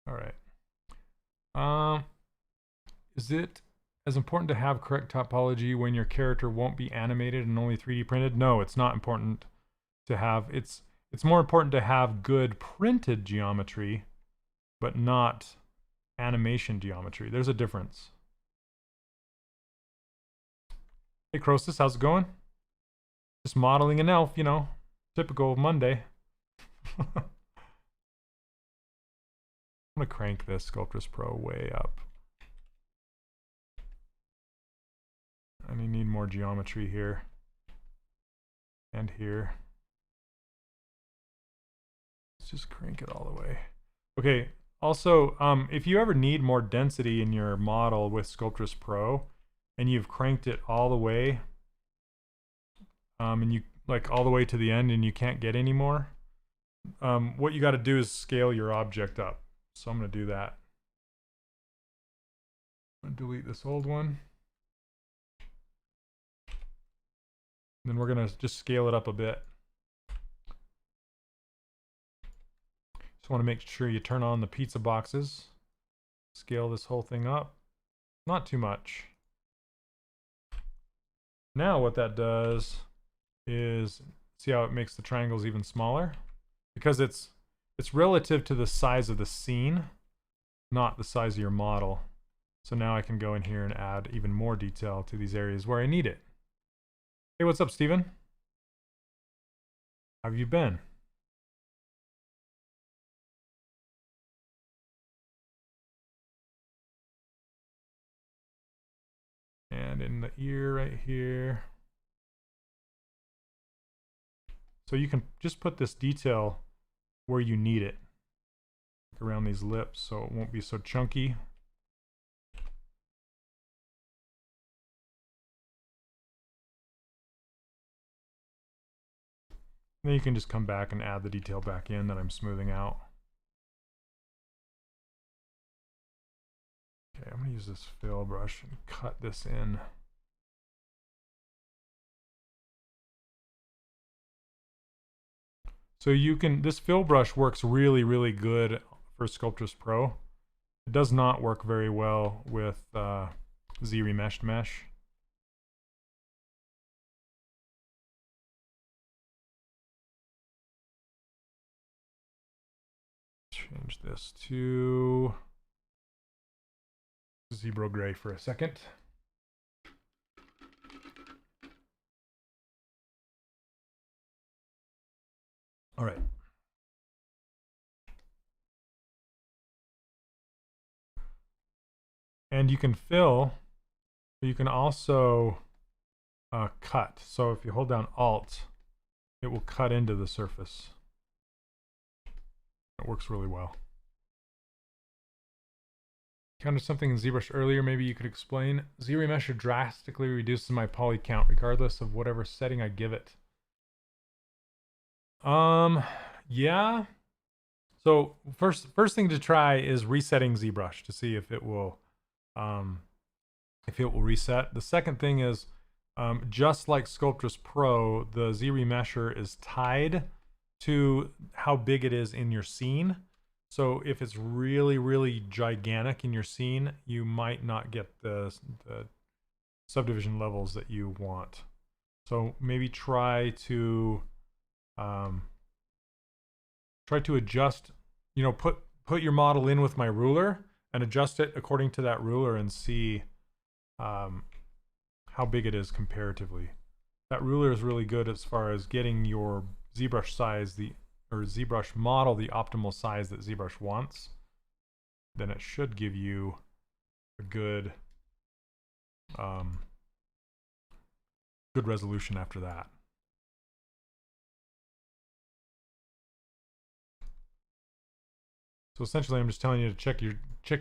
All right. Is it as important to have correct topology when your character won't be animated and only 3D printed? No, it's not important to have. It's more important to have good printed geometry, but not animation geometry. There's a difference. Hey, Croesus, how's it going? Just modeling an elf, you know, typical Monday. I'm gonna crank this Sculptris Pro way up. And I need more geometry here and here. Let's just crank it all the way. Okay, also, if you ever need more density in your model with Sculptris Pro and you've cranked it all the way, and you like all the way to the end and you can't get any more, what you got to do is scale your object up. So I'm going to do that. I'm going to delete this old one. And then we're going to just scale it up a bit. want to make sure you turn on the pizza boxes. Scale this whole thing up. Not too much. Now what that does is, see how it makes the triangles even smaller? Because it's relative to the size of the scene, not the size of your model. So now I can go in here and add even more detail to these areas where I need it. Hey, what's up, Steven? How have you been? And in the ear right here. So you can just put this detail where you need it, like around these lips, so it won't be so chunky. Then you can just come back and add the detail back in that I'm smoothing out. Okay, I'm gonna use this fill brush and cut this in. So you can, this fill brush works really, really good for Sculptris Pro. It does not work very well with Z-Remeshed Mesh. Change this to zebra gray for a second. All right. And you can fill, but you can also cut. So if you hold down Alt, it will cut into the surface. It works really well. Counted something in ZBrush earlier, maybe you could explain. Z-Remesher drastically reduces my poly count regardless of whatever setting I give it. Yeah. So first thing to try is resetting ZBrush to see if it will reset. The second thing is, just like Sculptris Pro, the Z-Remesher is tied to how big it is in your scene. So if it's really, really gigantic in your scene, you might not get the subdivision levels that you want. So maybe try to adjust, you know, put your model in with my ruler and adjust it according to that ruler and see how big it is comparatively. That ruler is really good as far as getting your ZBrush size, or ZBrush model, the optimal size that ZBrush wants. Then it should give you a good good resolution after that. So essentially, I'm just telling you to check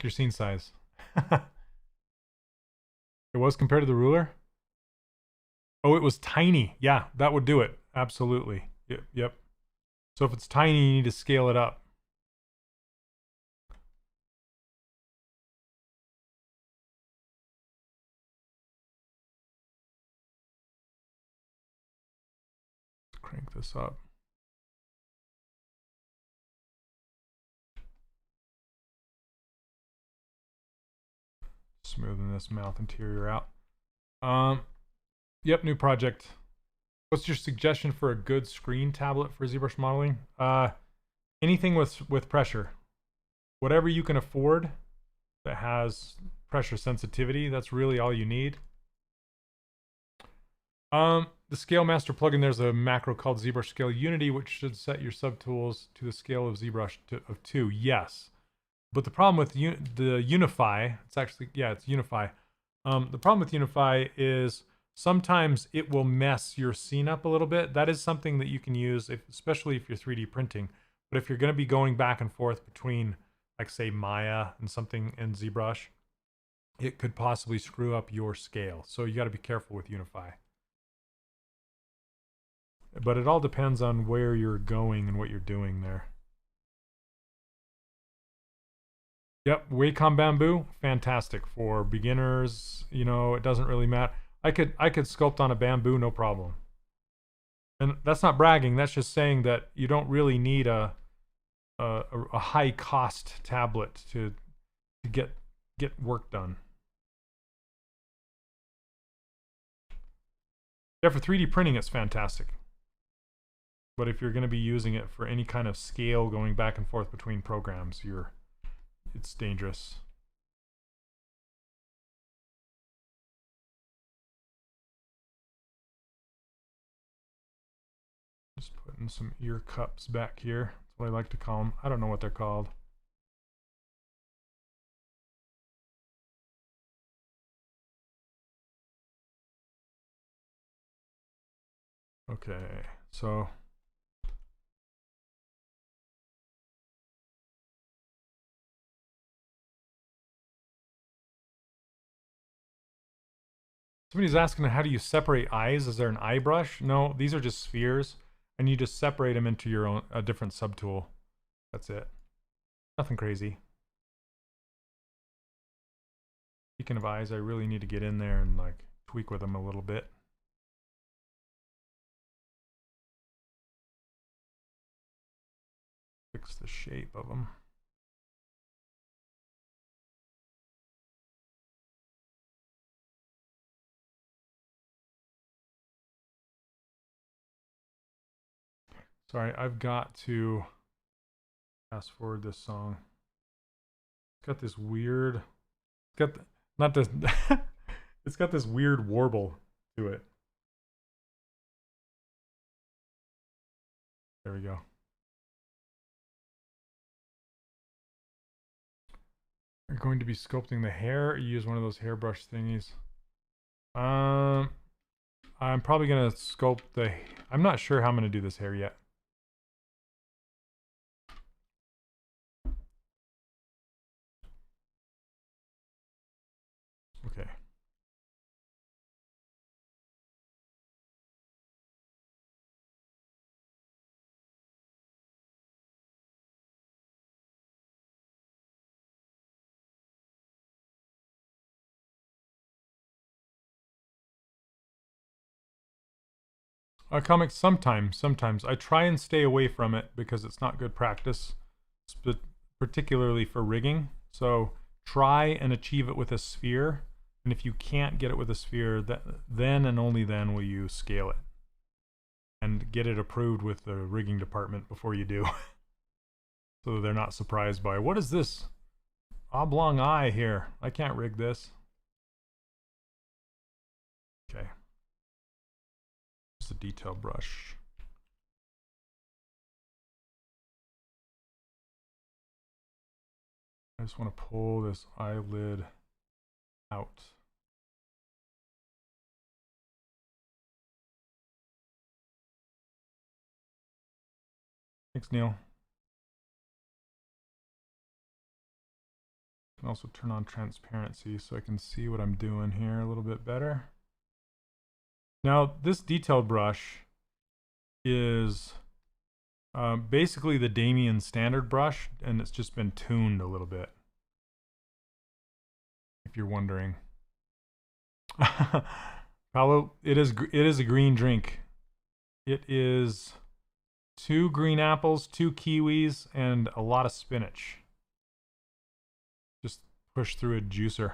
your scene size. It was compared to the ruler? Oh, it was tiny. Yeah, that would do it. Absolutely. Yep. So if it's tiny, you need to scale it up. Let's crank this up. Smoothing this mouth interior out. Yep, new project. What's your suggestion for a good screen tablet for ZBrush modeling? Anything with pressure. Whatever you can afford that has pressure sensitivity, that's really all you need. The Scale Master plugin, there's a macro called ZBrush Scale Unity, which should set your subtools to the scale of ZBrush of 2. Yes. But the problem with the Unify, it's Unify. The problem with Unify is sometimes it will mess your scene up a little bit. That is something that you can use, especially if you're 3D printing. But if you're going to be going back and forth between, like, say, Maya and something in ZBrush, it could possibly screw up your scale. So you got to be careful with Unify. But it all depends on where you're going and what you're doing there. Yep, Wacom Bamboo, fantastic for beginners. You know, it doesn't really matter. I could sculpt on a bamboo, no problem. And that's not bragging. That's just saying that you don't really need a a high cost tablet to get work done. Yeah, for 3D printing, it's fantastic. But if you're going to be using it for any kind of scale going back and forth between programs, it's dangerous. Just putting some ear cups back here. That's what I like to call them. I don't know what they're called. Okay, so somebody's asking, how do you separate eyes? Is there an eye brush? No, these are just spheres, and you just separate them into your own a different subtool. That's it. Nothing crazy. Speaking of eyes, I really need to get in there and like tweak with them a little bit. Fix the shape of them. Sorry, I've got to fast forward this song. It's got this weird, it's got not this, it's got this weird warble to it. There we go. You're going to be sculpting the hair. You use one of those hairbrush thingies. I'm probably gonna sculpt the. I'm not sure how I'm gonna do this hair yet. Okay. Comics sometimes. I try and stay away from it because it's not good practice, particularly for rigging. So try and achieve it with a sphere, and if you can't get it with a sphere, then and only then will you scale it and get it approved with the rigging department before you do. So they're not surprised by, what is this oblong eye here? I can't rig this. Okay. Just a detail brush. I just want to pull this eyelid out. Thanks, Neil. I can also turn on transparency so I can see what I'm doing here a little bit better. Now, this detail brush is basically the Damien standard brush, and it's just been tuned a little bit, if you're wondering. Paolo, it is a green drink. It is 2 green apples, 2 kiwis, and a lot of spinach. Just push through a juicer.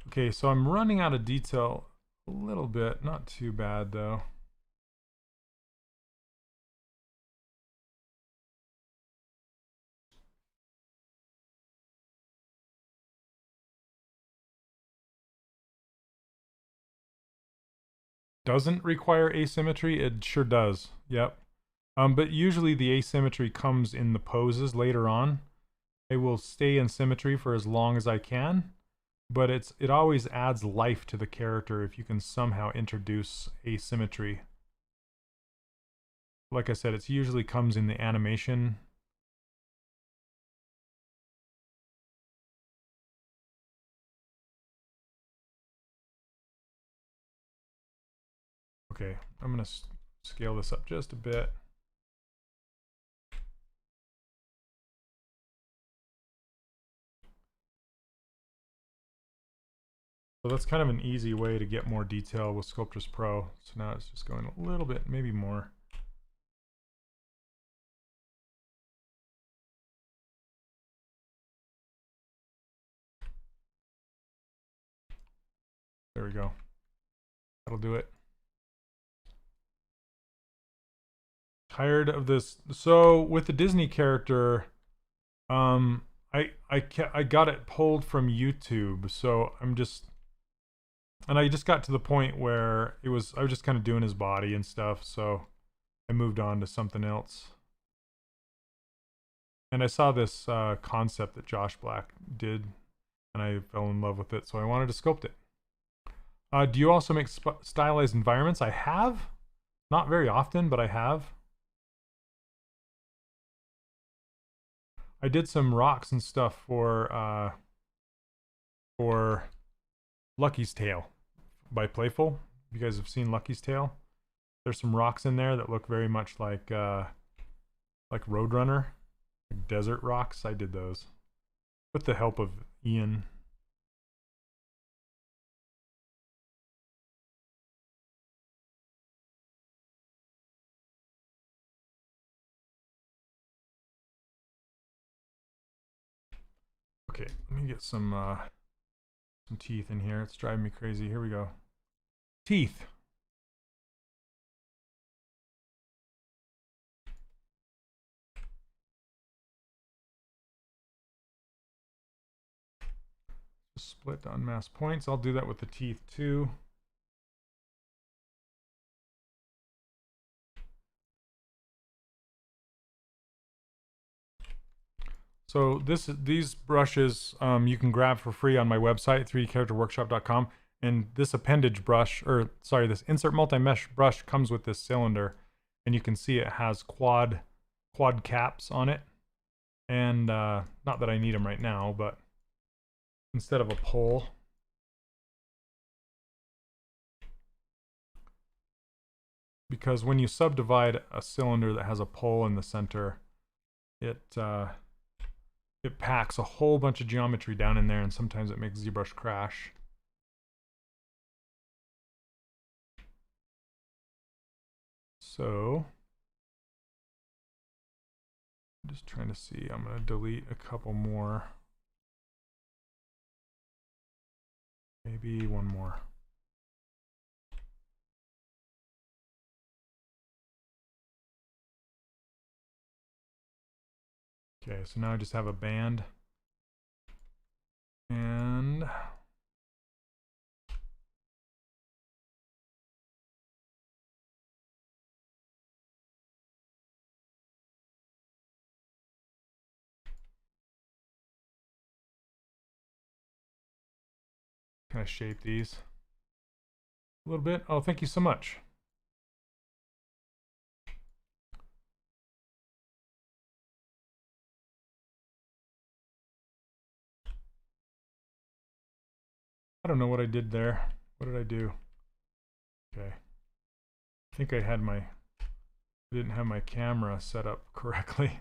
Okay, so I'm running out of detail a little bit, not too bad though. Doesn't require asymmetry? It sure does. Yep. But usually the asymmetry comes in the poses later on. I will stay in symmetry for as long as I can, but it always adds life to the character if you can somehow introduce asymmetry. Like I said, it usually comes in the animation. Okay, I'm going to scale this up just a bit. So that's kind of an easy way to get more detail with Sculptris Pro. So now it's just going a little bit, maybe more. There we go. That'll do it. Tired of this. So with the Disney character, I got it pulled from YouTube. So I just got to the point where I was just kind of doing his body and stuff. So I moved on to something else. And I saw this concept that Josh Black did, and I fell in love with it. So I wanted to sculpt it. Do you also make stylized environments? I have. Not very often, but I have. I did some rocks and stuff for Lucky's Tale by Playful. You guys have seen Lucky's Tale? There's some rocks in there that look very much like Roadrunner, like desert rocks. I did those with the help of Ian. Okay, let me get some teeth in here. It's driving me crazy. Here we go. Teeth. Just split to unmask points. I'll do that with the teeth too. So these brushes you can grab for free on my website, 3dcharacterworkshop.com. And this appendage brush, or sorry, this insert multi-mesh brush comes with this cylinder. And you can see it has quad caps on it. And not that I need them right now, but instead of a pole. Because when you subdivide a cylinder that has a pole in the center, it packs a whole bunch of geometry down in there, and sometimes it makes ZBrush crash. So, I'm just trying to see. I'm going to delete a couple more. Maybe one more. Okay, so now I just have a band. And kind of shape these a little bit. Oh, thank you so much. I don't know what I did there. What did I do? Okay. I think I didn't have my camera set up correctly.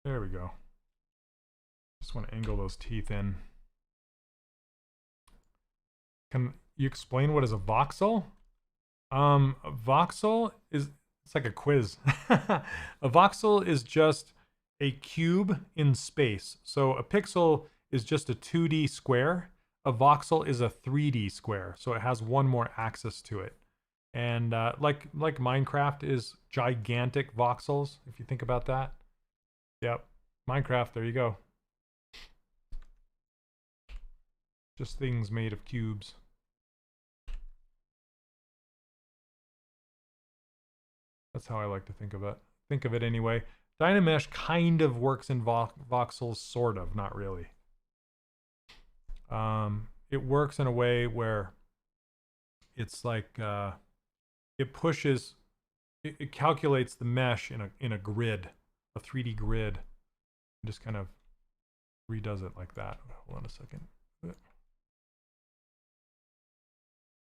There we go. Just want to angle those teeth in. Can you explain what is a voxel? A voxel is, it's like a quiz. A voxel is just a cube in space. So a pixel is just a 2D square. A voxel is a 3D square. So it has one more axis to it. And like Minecraft is gigantic voxels, if you think about that. Yep, Minecraft, there you go. Just things made of cubes. That's how I like to think of it. Think of it anyway. Dynamesh kind of works in voxels, sort of, not really. It works in a way where it's like it pushes, it calculates the mesh in a grid, a 3D grid, and just kind of redoes it like that. Hold on a second.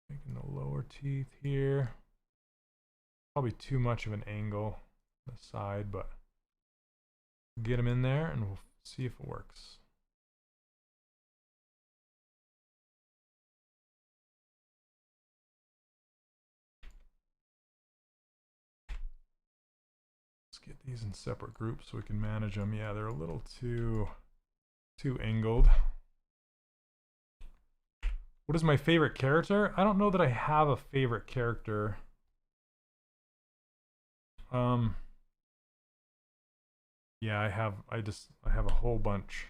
Making the lower teeth here. Probably too much of an angle on the side, but Get them in there and we'll see if it works. Let's get these in separate groups so we can manage them. Yeah, they're a little too angled. What is my favorite character? I don't know that I have a favorite character. Yeah, I have a whole bunch.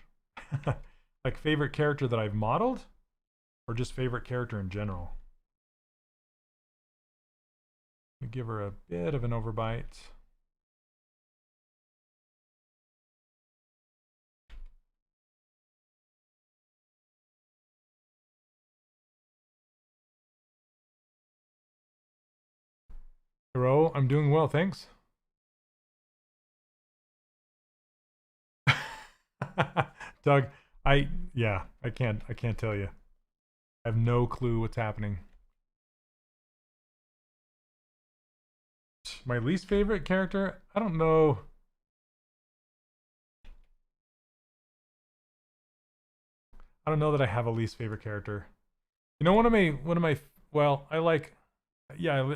Like favorite character that I've modeled, or just favorite character in general? Let me give her a bit of an overbite. Hello, I'm doing well, thanks. Doug, I can't tell you. I have no clue what's happening. My least favorite character? I don't know. I don't know that I have a least favorite character. You know, one of my well, I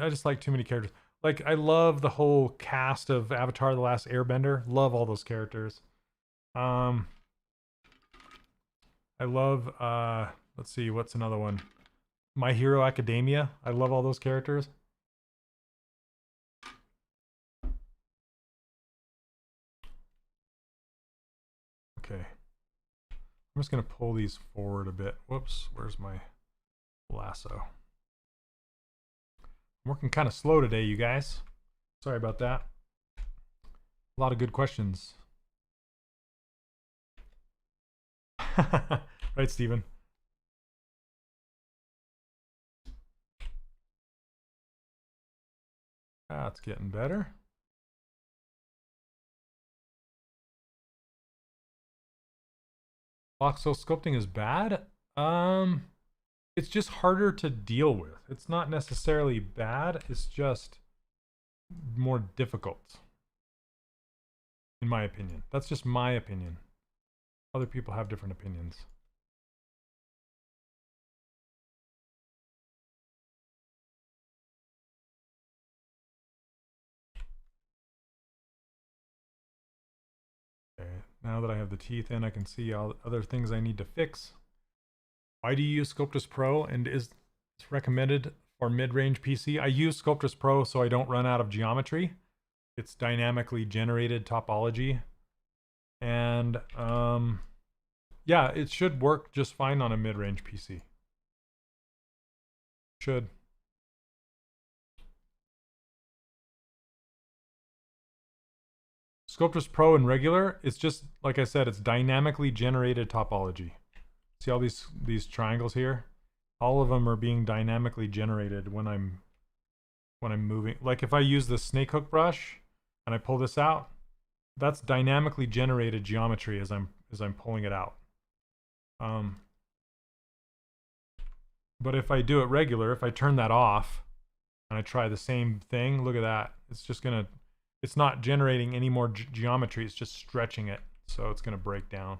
just like too many characters. Like, I love the whole cast of Avatar: The Last Airbender. Love all those characters. I love let's see, what's another one? My Hero Academia. I love all those characters. Okay. I'm just gonna pull these forward a bit. Whoops, where's my lasso? I'm working kind of slow today, you guys. Sorry about that. A lot of good questions. Right, Steven? That's getting better. Voxel sculpting is bad. It's just harder to deal with. It's not necessarily bad. It's just more difficult, in my opinion. That's just my opinion. Other people have different opinions. Okay, now that I have the teeth in, I can see all the other things I need to fix. Why do you use Sculptris Pro, and is it recommended for mid-range PC? I use Sculptris Pro so I don't run out of geometry. It's dynamically generated topology. And yeah, it should work just fine on a mid-range PC. Should. Sculptris Pro and regular, it's just, like I said, it's dynamically generated topology. See all these triangles here? All of them are being dynamically generated when I'm moving. Like if I use the snake hook brush and I pull this out, that's dynamically generated geometry as I'm pulling it out. But if I do it regular, if I turn that off and I try the same thing, look at that. It's not generating any more geometry, it's just stretching it. So it's gonna break down.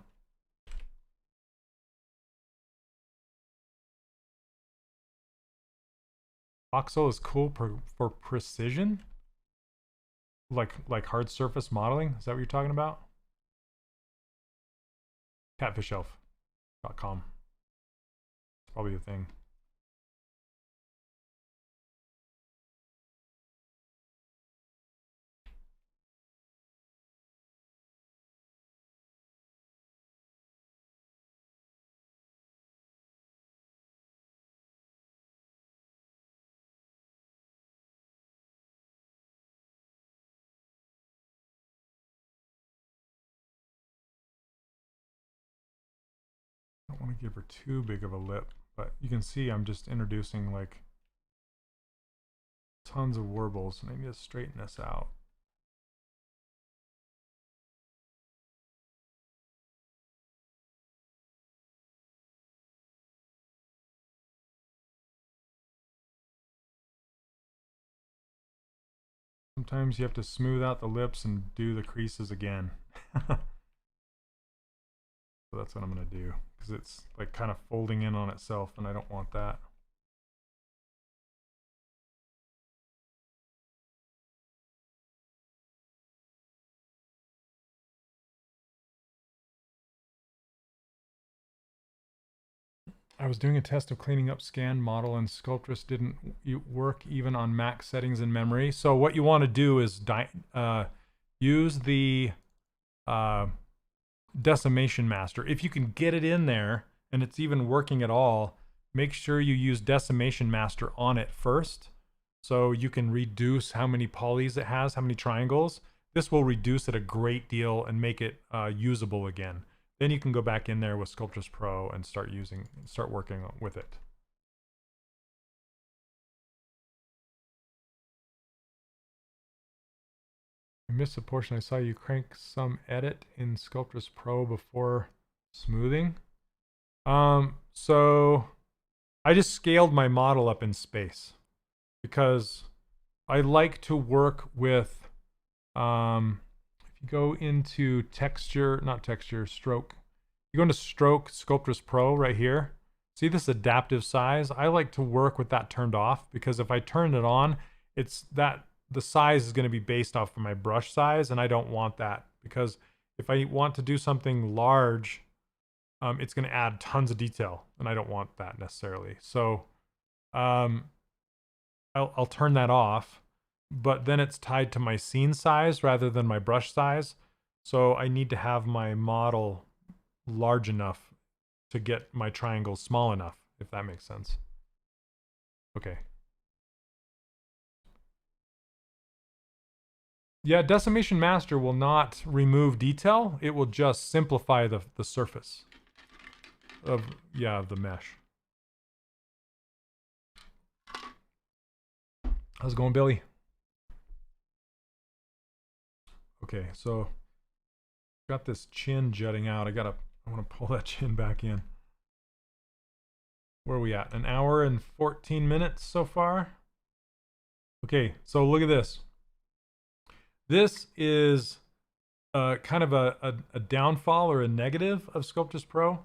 Voxel is cool for precision? Like hard surface modeling? Is that what you're talking about? Catfishelf.com. It's probably the thing. I don't want to give her too big of a lip, but you can see I'm just introducing like tons of warbles, and I need to straighten this out. Sometimes you have to smooth out the lips and do the creases again. So that's what I'm going to do, because it's like kind of folding in on itself and I don't want that. I was doing a test of cleaning up scan model and Sculptris didn't work even on max settings in memory. So what you want to do is use the decimation master. If you can get it in there and it's even working at all, make sure you use decimation master on it first, so you can reduce how many polys it has, how many triangles. This will reduce it a great deal and make it usable again. Then you can go back in there with Sculptris Pro and start working with it. I missed a portion. I saw you crank some edit in Sculptris Pro before smoothing. So I just scaled my model up in space because I like to work with, if you go into stroke, you go into stroke, Sculptris Pro right here. See this adaptive size? I like to work with that turned off, because if I turn it on, the size is going to be based off of my brush size, and I don't want that, because if I want to do something large, it's going to add tons of detail, and I don't want that necessarily. So I'll turn that off, but then it's tied to my scene size rather than my brush size. So I need to have my model large enough to get my triangles small enough, if that makes sense. Okay. Yeah, Decimation Master will not remove detail. It will just simplify the surface of the mesh. How's it going, Billy? Okay, so got this chin jutting out. I want to pull that chin back in. Where are we at? 1 hour and 14 minutes so far. Okay, so look at this. This is kind of a downfall or a negative of Sculptris Pro.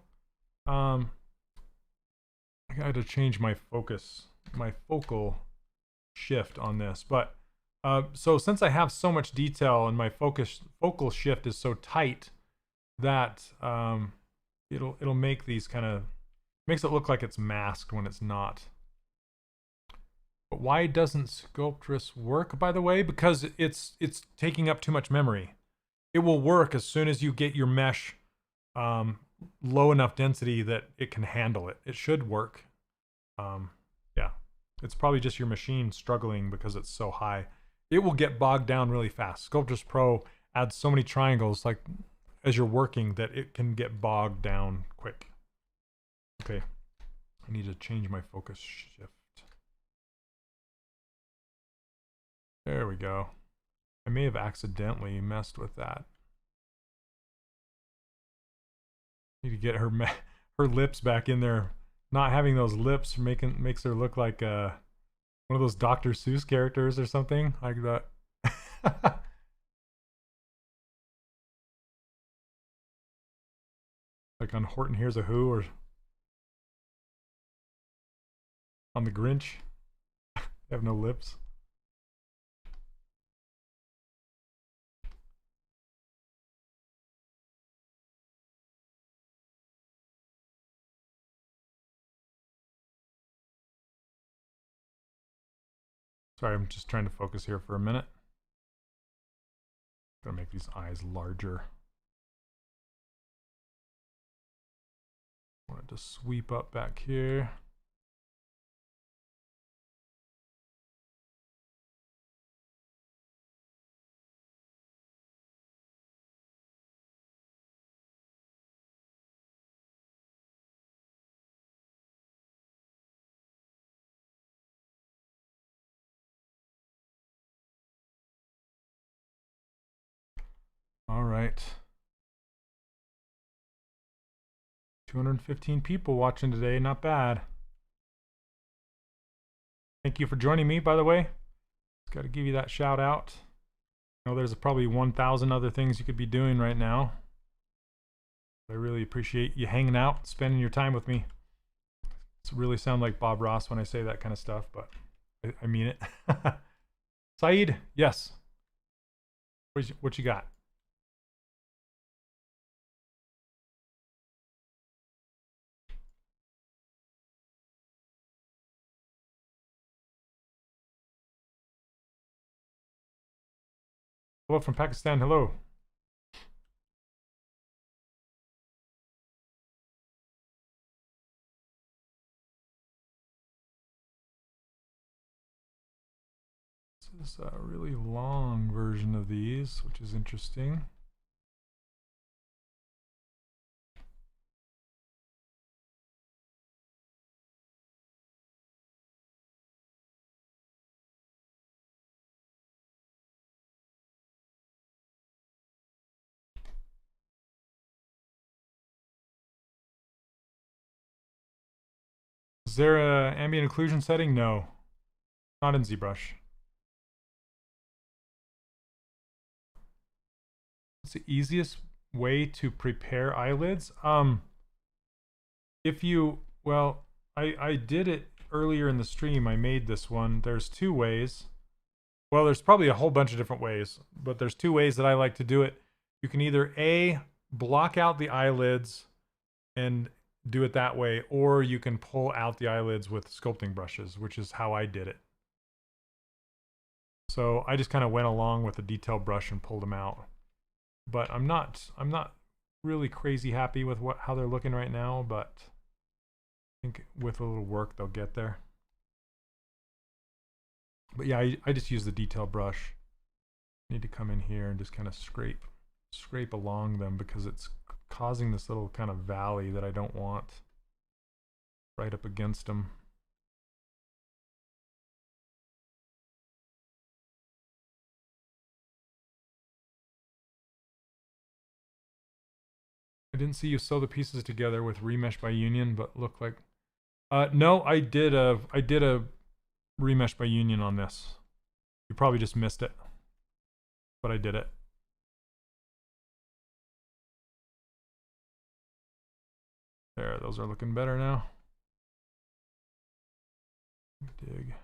I got to change my focal shift on this. But so since I have so much detail and my focal shift is so tight that it'll make these makes it look like it's masked when it's not. But why doesn't Sculptris work, by the way? Because it's taking up too much memory. It will work as soon as you get your mesh low enough density that it can handle it. It should work. Yeah, it's probably just your machine struggling because it's so high. It will get bogged down really fast. Sculptris Pro adds so many triangles, like as you're working, that it can get bogged down quick. Okay, I need to change my focus shift. There we go. I may have accidentally messed with that. Need to get her lips back in there. Not having those lips makes her look like one of those Dr. Seuss characters or something like that. Like on Horton Hears a Who, or on the Grinch. They have no lips. Sorry, I'm just trying to focus here for a minute. Gotta make these eyes larger. I want it to sweep up back here. All right. 215 people watching today, not bad. Thank you for joining me, by the way. Just got to give you that shout out. I know there's probably 1,000 other things you could be doing right now. I really appreciate you hanging out, spending your time with me. It's really sound like Bob Ross when I say that kind of stuff, but I mean it. Saeed, yes. What you got? Hello from Pakistan. Hello. This is a really long version of these, which is interesting. Is there a ambient occlusion setting? No, not in ZBrush. It's the easiest way to prepare eyelids. If you, well, I did it earlier in the stream. I made this one. There's two ways. Well, there's probably a whole bunch of different ways, but there's two ways that I like to do it. You can either A, block out the eyelids and do it that way, or you can pull out the eyelids with sculpting brushes, which is how I did it. So I just kind of went along with a detail brush and pulled them out. But I'm not really crazy happy with how they're looking right now, but I think with a little work they'll get there. But yeah, I just use the detail brush. Need to come in here and just kind of scrape along them because it's causing this little kind of valley that I don't want right up against them. I didn't see you sew the pieces together with remesh by union, but look like no, I did a remesh by union on this. You probably just missed it, but I did it. There, those are looking better now. Dig.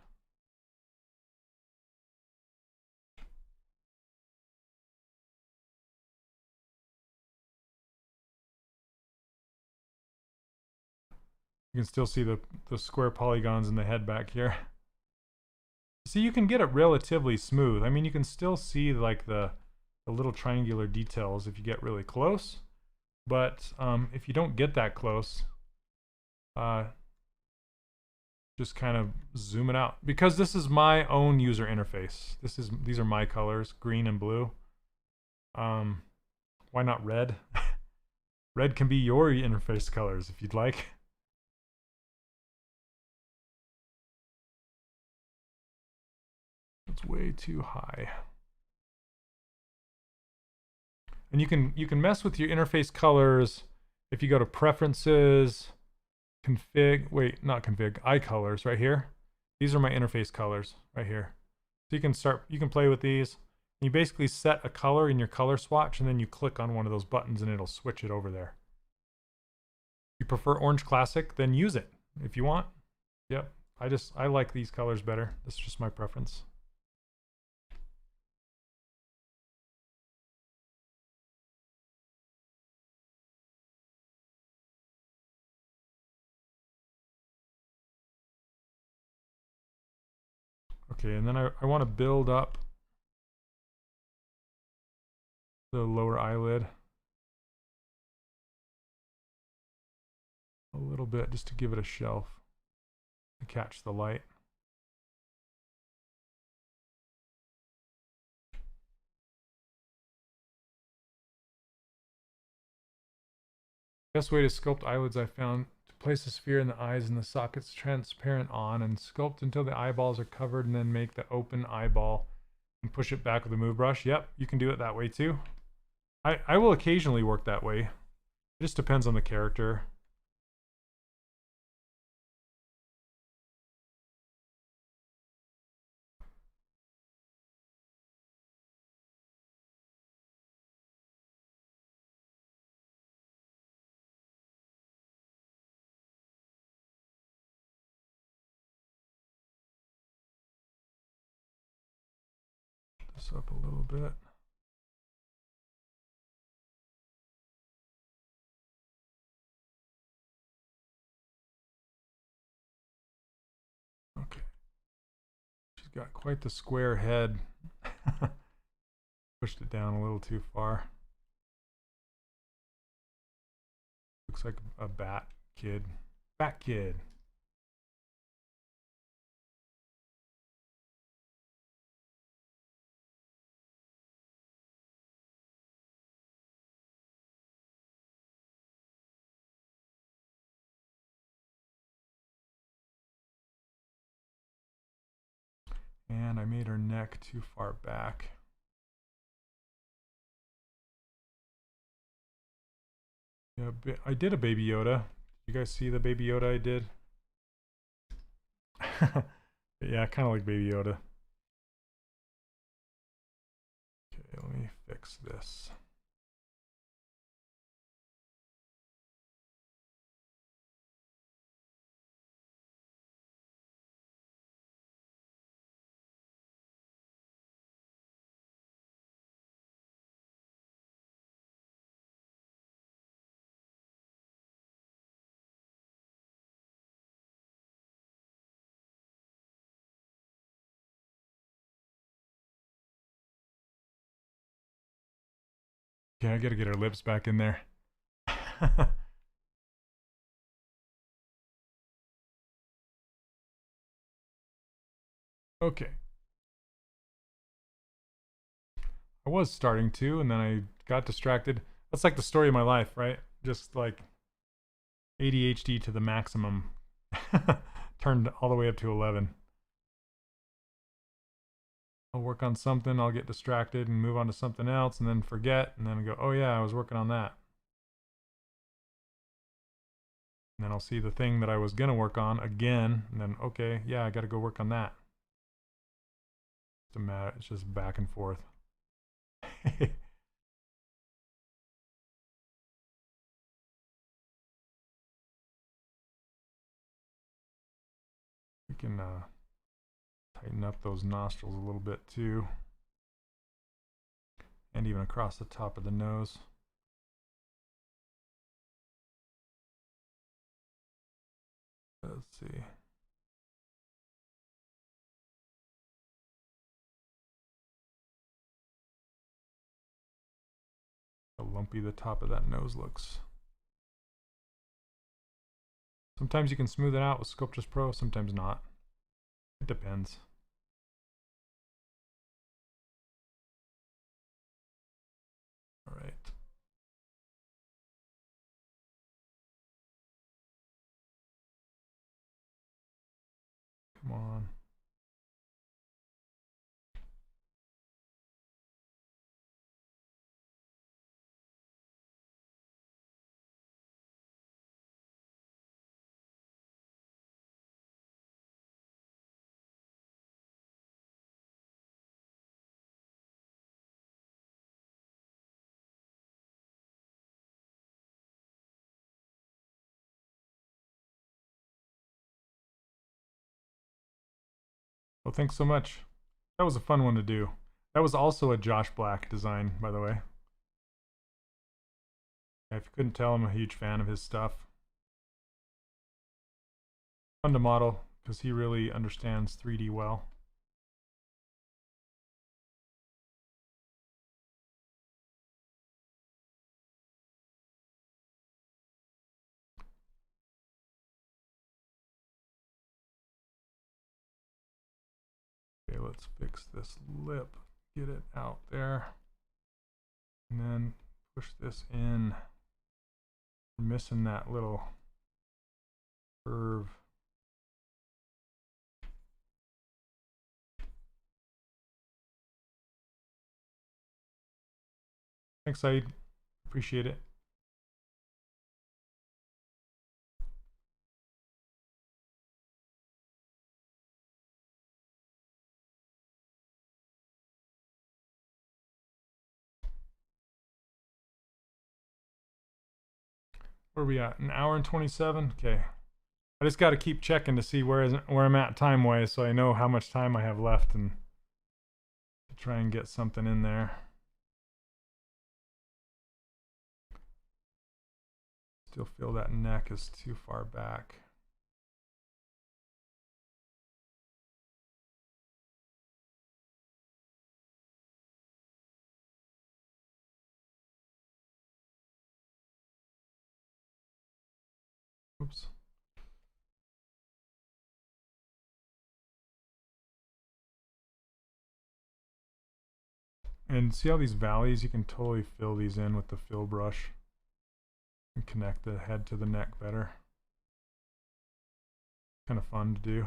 You can still see the square polygons in the head back here. See, you can get it relatively smooth. I mean, you can still see like the little triangular details if you get really close. But if you don't get that close, just kind of zoom it out. Because this is my own user interface. These are my colors, green and blue. Why not red? Red can be your interface colors if you'd like. It's way too high. And you can mess with your interface colors if you go to preferences, config, wait, not config, eye colors right here. These are my interface colors right here. So you can play with these. You basically set a color in your color swatch and then you click on one of those buttons and it'll switch it over there. If you prefer Orange Classic, then use it if you want. Yep, I like these colors better. That's just my preference. Okay, and then I want to build up the lower eyelid a little bit just to give it a shelf to catch the light. Best way to sculpt eyelids I found: to place a sphere in the eyes and the sockets transparent on and sculpt until the eyeballs are covered and then make the open eyeball and push it back with a move brush. Yep, you can do it that way too. I will occasionally work that way. It just depends on the character. this up a little bit. Okay. She's got quite the square head. Pushed it down a little too far. Looks like a bat kid. Bat kid. And I made her neck too far back. Yeah, I did a Baby Yoda. You guys see the Baby Yoda I did? Yeah, kind of like Baby Yoda. Okay, let me fix this. Okay, I gotta get her lips back in there. Okay. I was starting to, and then I got distracted. That's like the story of my life, right? Just like ADHD to the maximum. Turned all the way up to 11. I'll work on something, I'll get distracted and move on to something else, and then forget, and then go, oh yeah, I was working on that. And then I'll see the thing that I was gonna work on again, and then, okay, yeah, I gotta go work on that. It's just back and forth. We can tighten up those nostrils a little bit too, and even across the top of the nose. Let's see. How lumpy the top of that nose looks. Sometimes you can smooth it out with Sculptris Pro, sometimes not. It depends. All right. Come on. Well, thanks so much. That was a fun one to do. That was also a Josh Black design, by the way. If you couldn't tell, I'm a huge fan of his stuff. Fun to model because he really understands 3D well. Okay, let's fix this lip. Get it out there. And then push this in. We're missing that little curve. Thanks, Saeed. Appreciate it. Where are we at? An hour and 27? Okay. I just got to keep checking to see where I'm at time-wise so I know how much time I have left and to try and get something in there. Still feel that neck is too far back. Oops. And see how these valleys, you can totally fill these in with the fill brush and connect the head to the neck better. Kind of fun to do.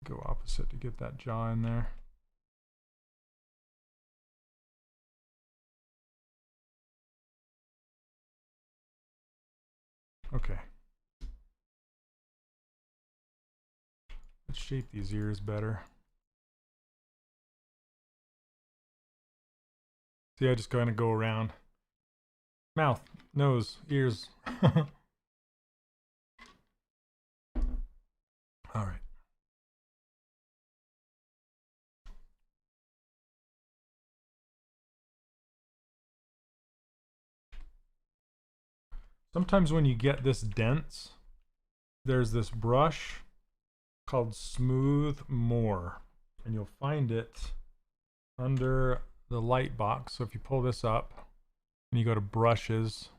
Go opposite to get that jaw in there. Okay. Let's shape these ears better. See, I just kind of go around. Mouth, nose, ears. All right. Sometimes when you get this dense, there's this brush called Smooth More, and you'll find it under the light box. So if you pull this up and you go to brushes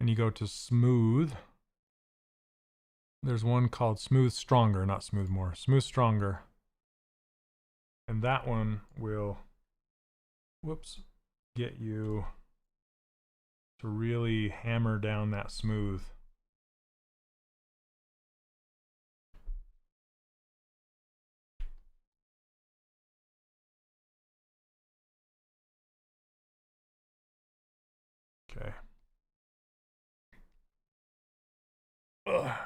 and you go to smooth, there's one called Smooth Stronger, not Smooth More, Smooth Stronger. And that one will, whoops, get you to really hammer down that smooth. Okay. Ugh.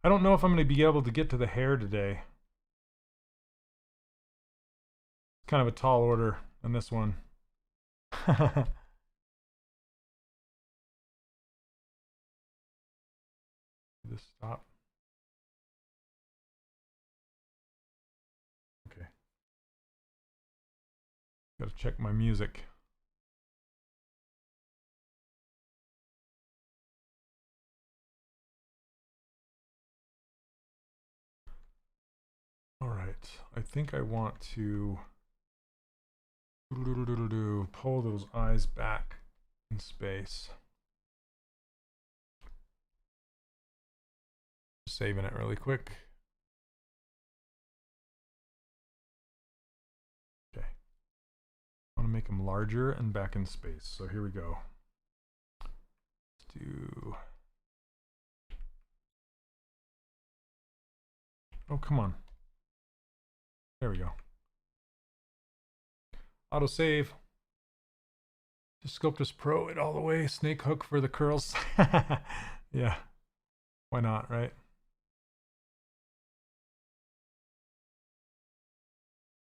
I don't know if I'm going to be able to get to the hair today. It's kind of a tall order on this one. This stop. Okay. Gotta check my music. All right, I think I want to pull those eyes back in space. Saving it really quick. Okay. I want to make them larger and back in space. So here we go. Let's do. Oh, come on. There we go. Auto save. Just Sculptris Pro it all the way. Snake hook for the curls. Yeah. Why not, right?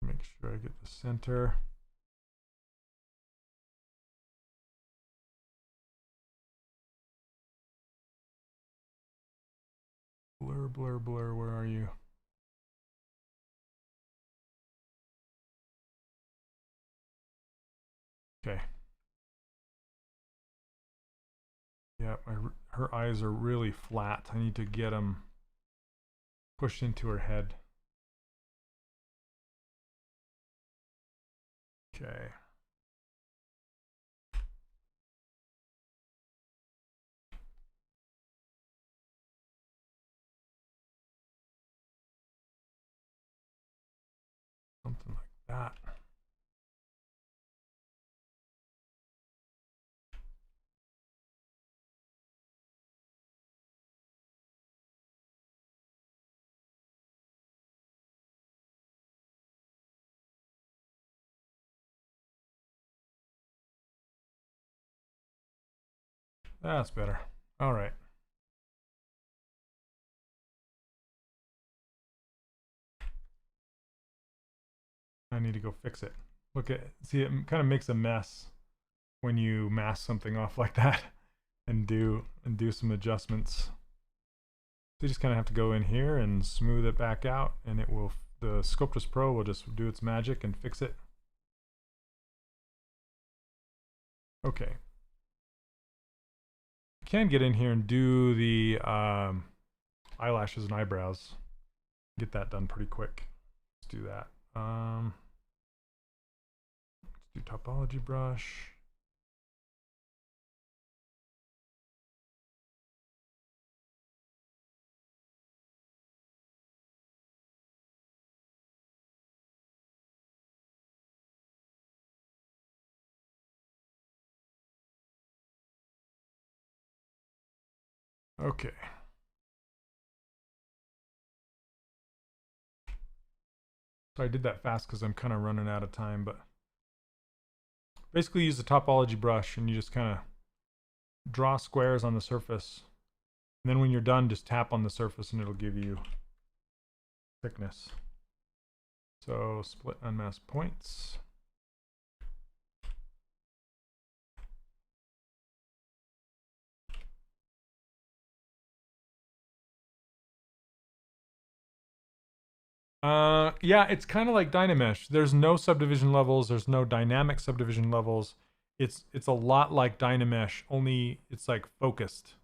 Make sure I get the center. Blur, blur, blur, where are you? Okay. Yeah, her eyes are really flat. I need to get them pushed into her head. Okay. Something like that. That's better. All right. I need to go fix it. Look at, see, it kind of makes a mess when you mask something off like that and do some adjustments. So you just kind of have to go in here and smooth it back out, and it will, the Sculptris Pro will just do its magic and fix it. Okay. You can get in here and do the eyelashes and eyebrows. Get that done pretty quick. Let's do that. Let's do topology brush. Okay. So I did that fast because I'm kind of running out of time, but basically use the topology brush and you just kind of draw squares on the surface. And then when you're done, just tap on the surface and it'll give you thickness. So split unmask points. Yeah, it's kind of like Dynamesh. There's no subdivision levels. There's no dynamic subdivision levels. It's a lot like Dynamesh, only it's like focused.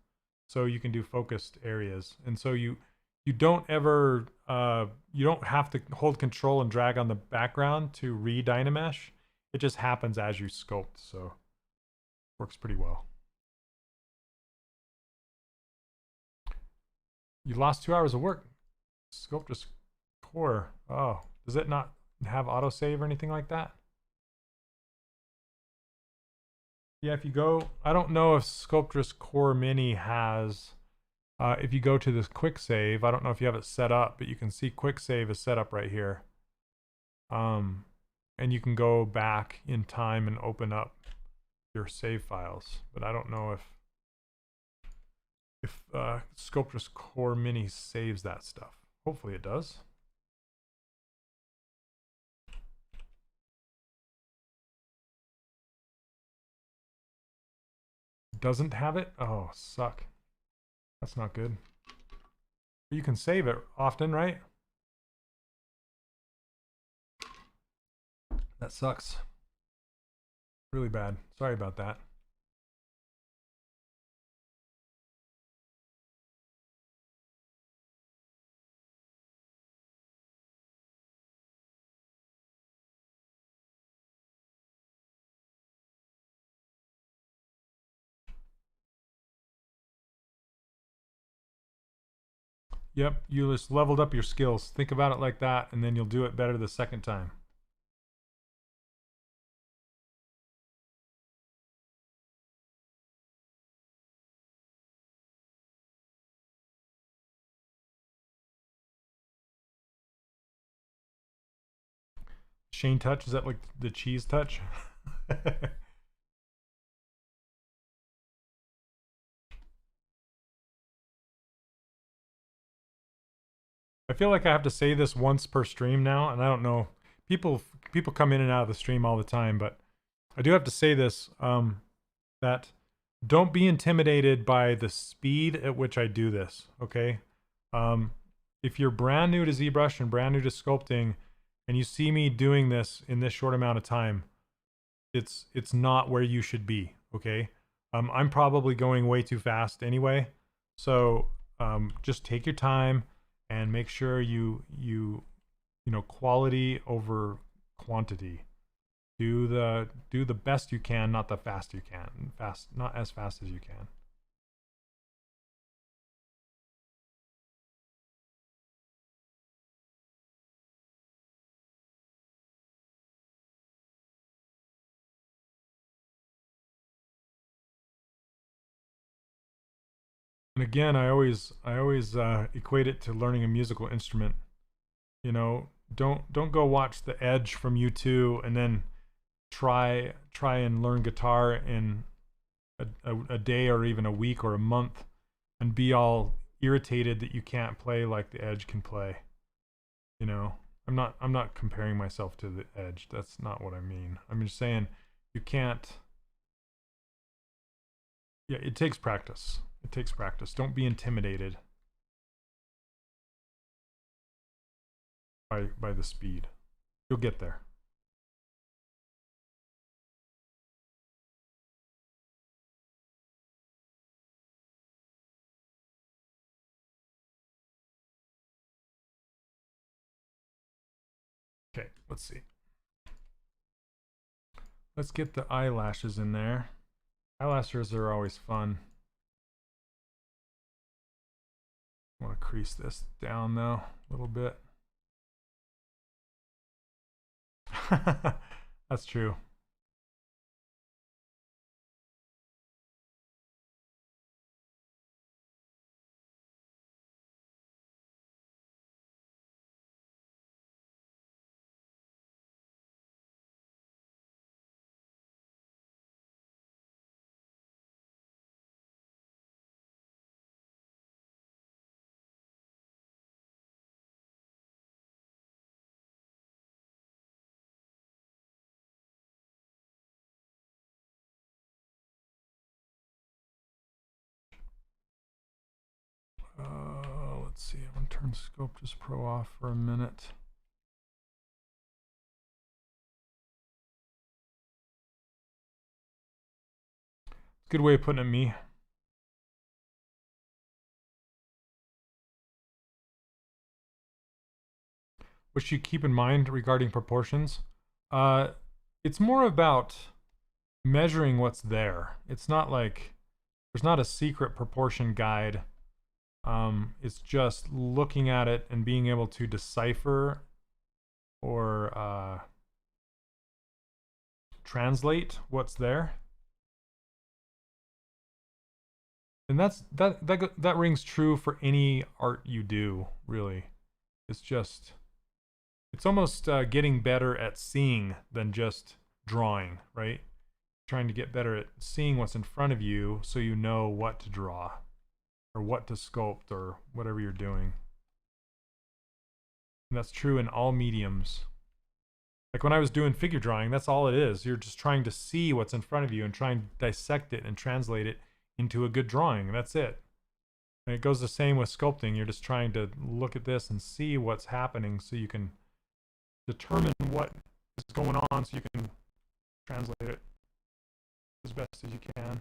So you can do focused areas. And so you don't ever, you don't have to hold control and drag on the background to re-Dynamesh. It just happens as you sculpt. So works pretty well. You lost 2 hours of work. Sculptris Core. Oh, does it not have autosave or anything like that? Yeah, if you go, I don't know if Sculptris Core Mini has, if you go to this quick save, I don't know if you have it set up, but you can see quick save is set up right here. And you can go back in time and open up your save files, but I don't know if Sculptris Core Mini saves that stuff. Hopefully it does. Doesn't have it? Oh, suck. That's not good. You can save it often, right? That sucks. Really bad. Sorry about that. Yep, you just leveled up your skills. Think about it like that, and then you'll do it better the second time. Shane touch, is that like the cheese touch? I feel like I have to say this once per stream now, and I don't know. People come in and out of the stream all the time, but I do have to say this, that don't be intimidated by the speed at which I do this, okay? If you're brand new to ZBrush and brand new to sculpting, and you see me doing this in this short amount of time, it's not where you should be, okay? I'm probably going way too fast anyway, so just take your time and make sure you know, quality over quantity. Do the best you can, not the fast you can. Not as fast as you can. And again, I always equate it to learning a musical instrument. You know, don't go watch The Edge from U2 and then try and learn guitar in a day or even a week or a month and be all irritated that you can't play like The Edge can play. You know, I'm not comparing myself to The Edge. That's not what I mean. I'm just saying you can't Yeah, it takes practice. It takes practice. Don't be intimidated by the speed. You'll get there. Okay, let's see. Let's get the eyelashes in there. Eyelashes are always fun. I want to crease this down though a little bit. That's true. Let's see. I'm gonna turn Sculptris Pro off for a minute. Good way of putting it, me. What should you keep in mind regarding proportions? It's more about measuring what's there. It's not like there's not a secret proportion guide. It's just looking at it and being able to decipher or translate what's there. And that rings true for any art you do, really. It's almost getting better at seeing than just drawing, right? Trying to get better at seeing what's in front of you so you know what to draw or what to sculpt or whatever you're doing. And that's true in all mediums. Like when I was doing figure drawing, that's all it is. You're just trying to see what's in front of you and try and dissect it and translate it into a good drawing. That's it. And it goes the same with sculpting. You're just trying to look at this and see what's happening so you can determine what is going on so you can translate it as best as you can.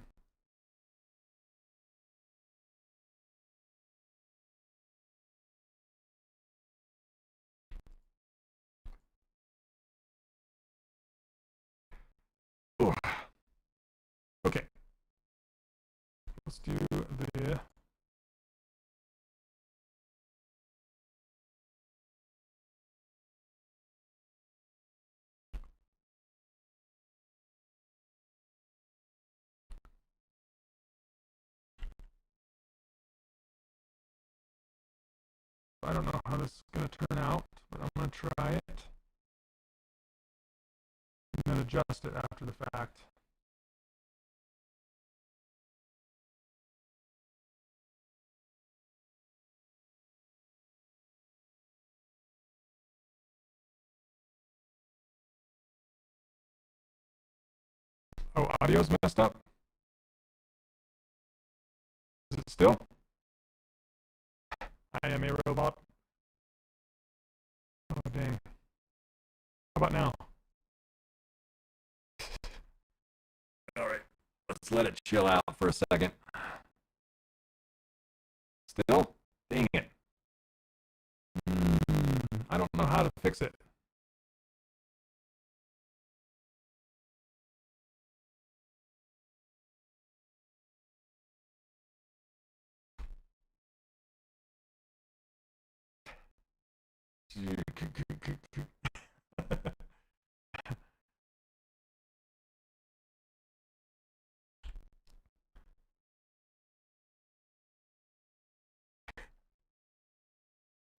Ooh. Okay. Let's do the I don't know how this is going to turn out, but I'm going to try it and then adjust it after the fact. Oh, audio's messed up? Is it still? I am a robot. Oh, dang. How about now? All right, let's let it chill out for a second. Still? Dang it. I don't know how to fix it.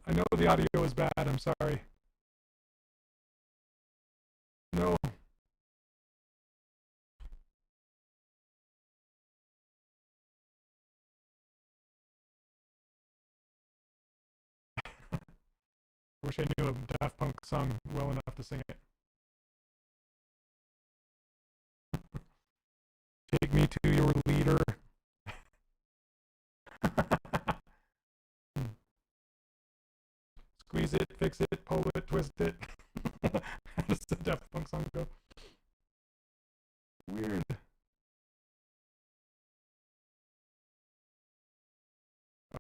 I know the audio is bad, I'm sorry. No. I wish I knew a Daft Punk song well enough to sing it. Take me to your leader. Squeeze it, fix it, pull it, twist it. How does the Daft Punk song go? Weird.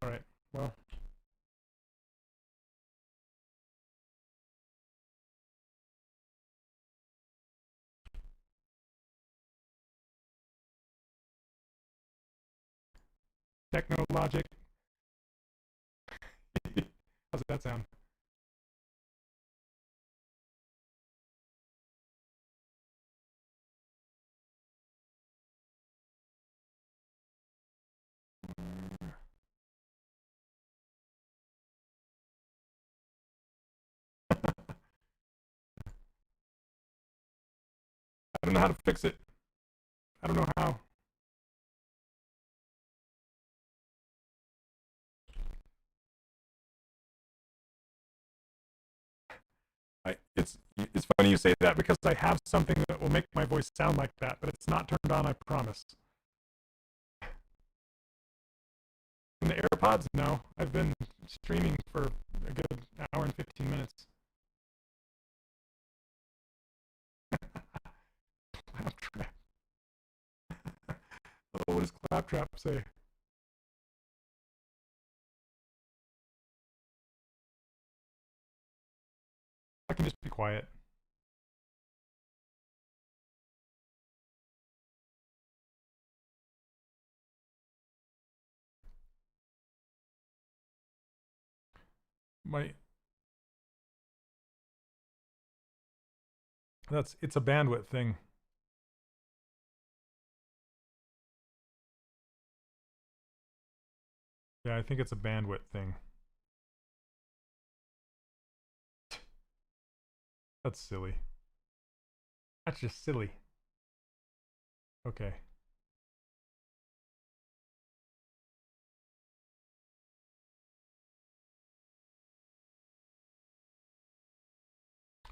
All right, well. Technologic. How's that sound? I don't know how to fix it. I don't know how. It's funny you say that because I have something that will make my voice sound like that, but it's not turned on, I promise. And the AirPods? No. I've been streaming for a good hour and 15 minutes. Claptrap. Oh, what does Claptrap say? I can just be quiet. It's a bandwidth thing. Yeah, I think it's a bandwidth thing. That's silly. That's just silly. Okay.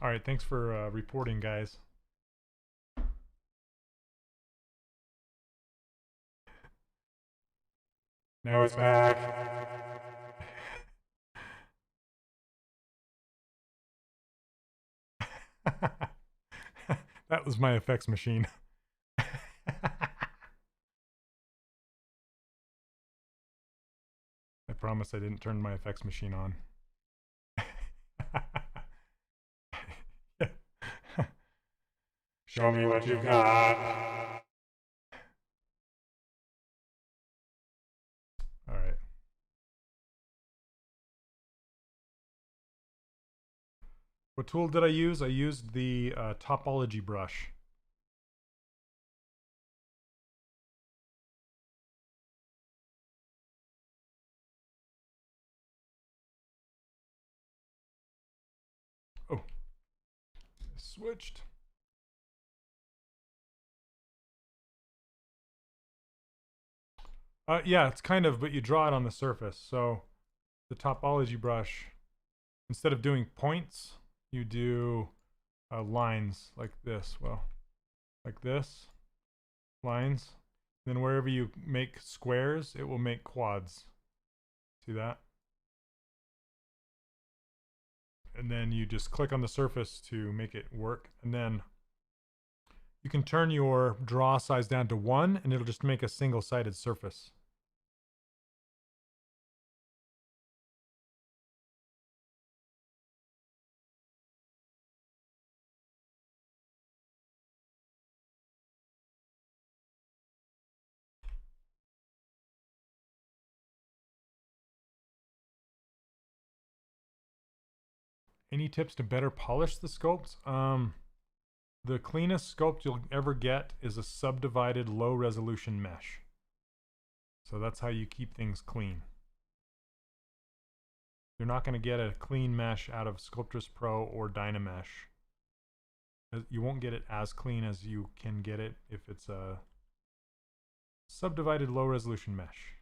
All right, thanks for reporting, guys. Now it's back. That was my effects machine. I promise I didn't turn my effects machine on. Show me what you got. All right. What tool did I use? I used the topology brush. Oh, switched. Yeah, it's kind of, but you draw it on the surface. So the topology brush, instead of doing points, you do lines like this. Well, like this, lines. Then wherever you make squares, it will make quads. See that? And then you just click on the surface to make it work. And then you can turn your draw size down to 1 and it'll just make a single-sided surface. Any tips to better polish the sculpts? The cleanest sculpt you'll ever get is a subdivided low resolution mesh. So that's how you keep things clean. You're not going to get a clean mesh out of Sculptris Pro or Dynamesh. You won't get it as clean as you can get it if it's a subdivided low resolution mesh.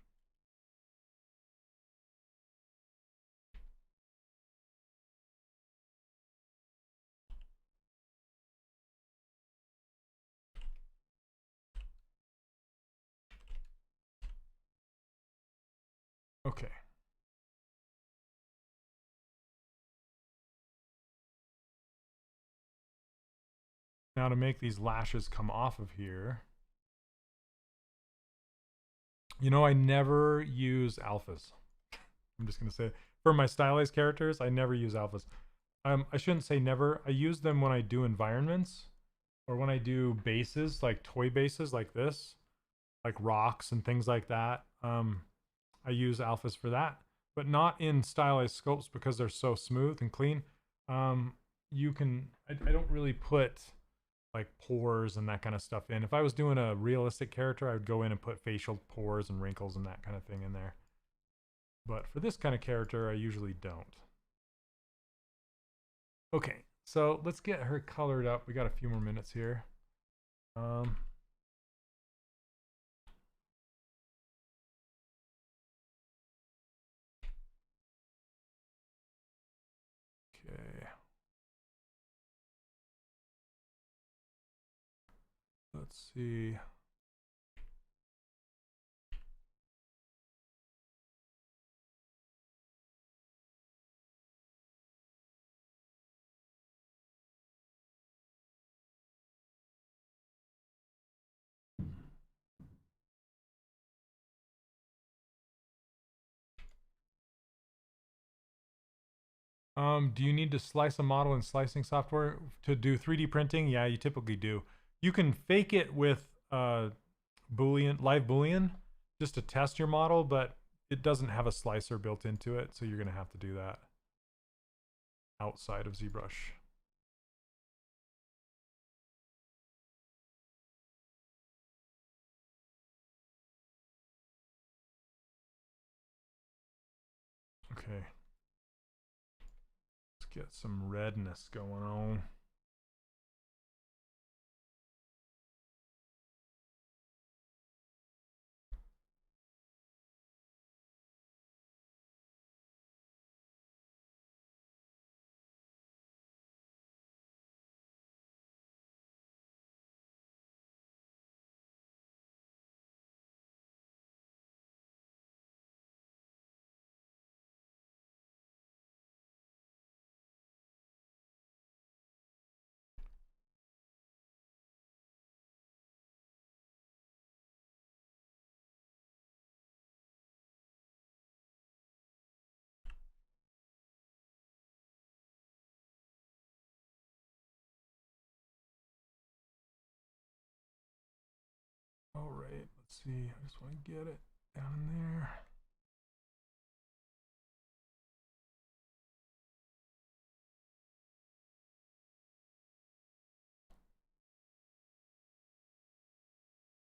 Okay. Now to make these lashes come off of here, you know, I never use alphas. I'm just going to say, for my stylized characters, I never use alphas. I shouldn't say never. I use them when I do environments or when I do bases, like toy bases like this, like rocks and things like that. I use alphas for that, but not in stylized sculpts because they're so smooth and clean. You can, I don't really put like pores and that kind of stuff in. If I was doing a realistic character, I would go in and put facial pores and wrinkles and that kind of thing in there. But for this kind of character, I usually don't. Okay, so let's get her colored up. We got a few more minutes here. Okay. Let's see. Do you need to slice a model in slicing software to do 3D printing? Yeah, you typically do. You can fake it with live Boolean, just to test your model, but it doesn't have a slicer built into it, so you're going to have to do that outside of ZBrush. Okay. Let's get some redness going on. All right, let's see. I just want to get it down in there.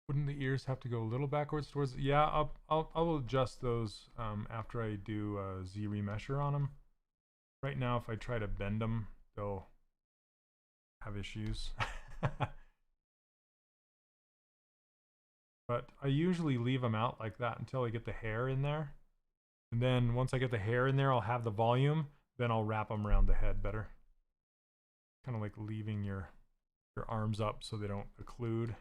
Wouldn't the ears have to go a little backwards towards? Yeah, I'll adjust those after I do a Z remesher on them. Right now, if I try to bend them, they'll have issues. But I usually leave them out like that until I get the hair in there. And then once I get the hair in there, I'll have the volume. Then I'll wrap them around the head better. Kind of like leaving your arms up so they don't occlude.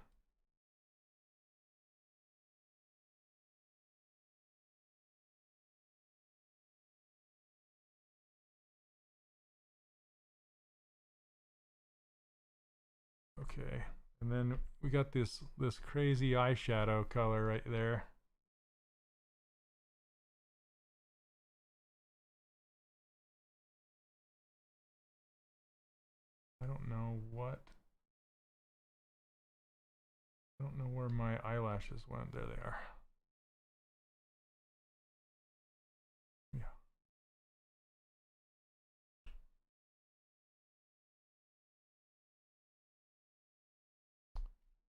Okay, and then we got this crazy eyeshadow color right there. I don't know where my eyelashes went. There they are. Yeah.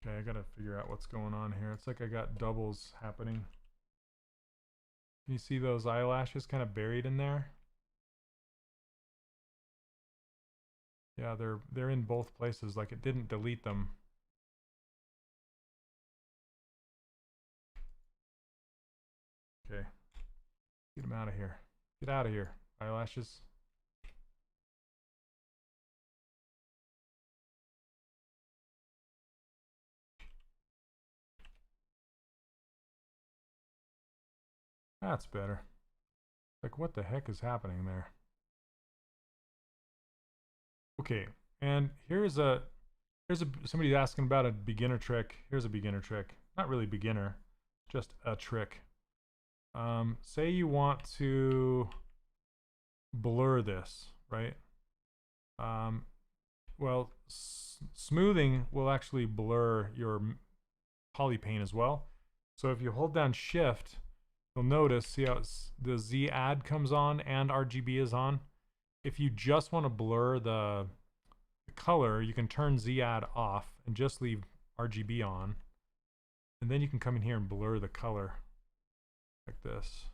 Okay, I gotta figure out what's going on here. It's like I got doubles happening. Can you see those eyelashes kind of buried in there? Yeah, they're in both places, like it didn't delete them. Okay. Get them out of here. Get out of here, eyelashes. That's better. Like, what the heck is happening there? Okay, and here's a Somebody's asking about a beginner trick. Here's a beginner trick. Not really beginner, just a trick. Say you want to blur this, right? Well, smoothing will actually blur your polypane as well. So if you hold down Shift, you'll notice, see how the Z add comes on and RGB is on. If you just want to blur the color, you can turn Z add off and just leave RGB on. And then you can come in here and blur the color like this.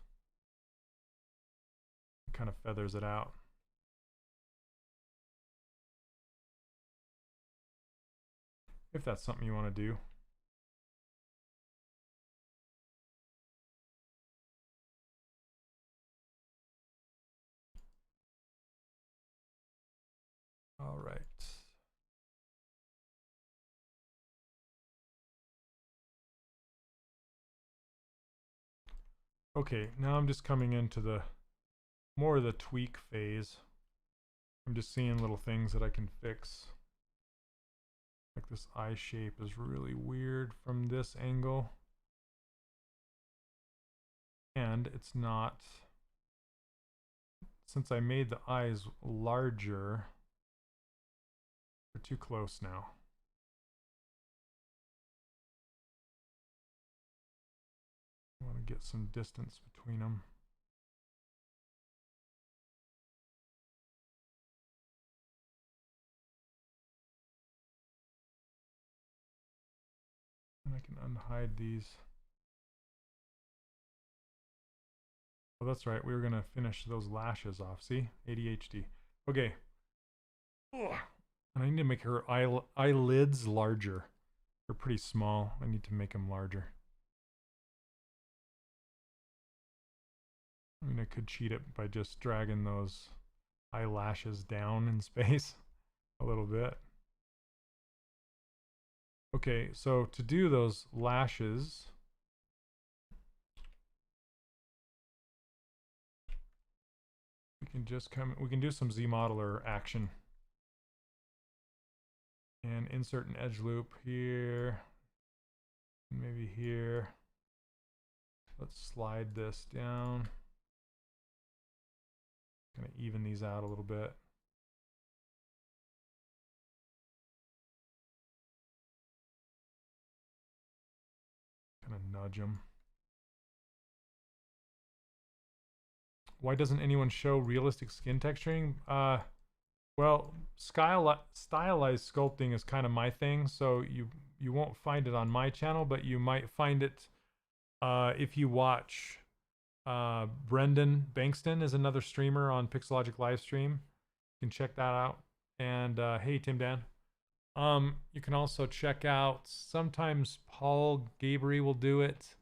It kind of feathers it out. If that's something you want to do. All right. Okay, now I'm just coming into the more of the tweak phase. I'm just seeing little things that I can fix. Like this eye shape is really weird from this angle. And it's not, since I made the eyes larger, they're too close now. I want to get some distance between them. And I can unhide these. Oh, that's right. We were going to finish those lashes off. See? ADHD. Okay. Ugh. And I need to make her eyelids larger. They're pretty small. I need to make them larger. I mean, I could cheat it by just dragging those eyelashes down in space a little bit. Okay, so to do those lashes, we can do some Z modeler action. And insert an edge loop here, maybe here. Let's slide this down. Kind of even these out a little bit. Kind of nudge them. Why doesn't anyone show realistic skin texturing? Well, stylized sculpting is kind of my thing, so you won't find it on my channel, but you might find it if you watch Brendan Bankston is another streamer on Pixologic livestream. You can check that out. And hey, Tim Dan. You can also check out, sometimes Paul Gabry will do it.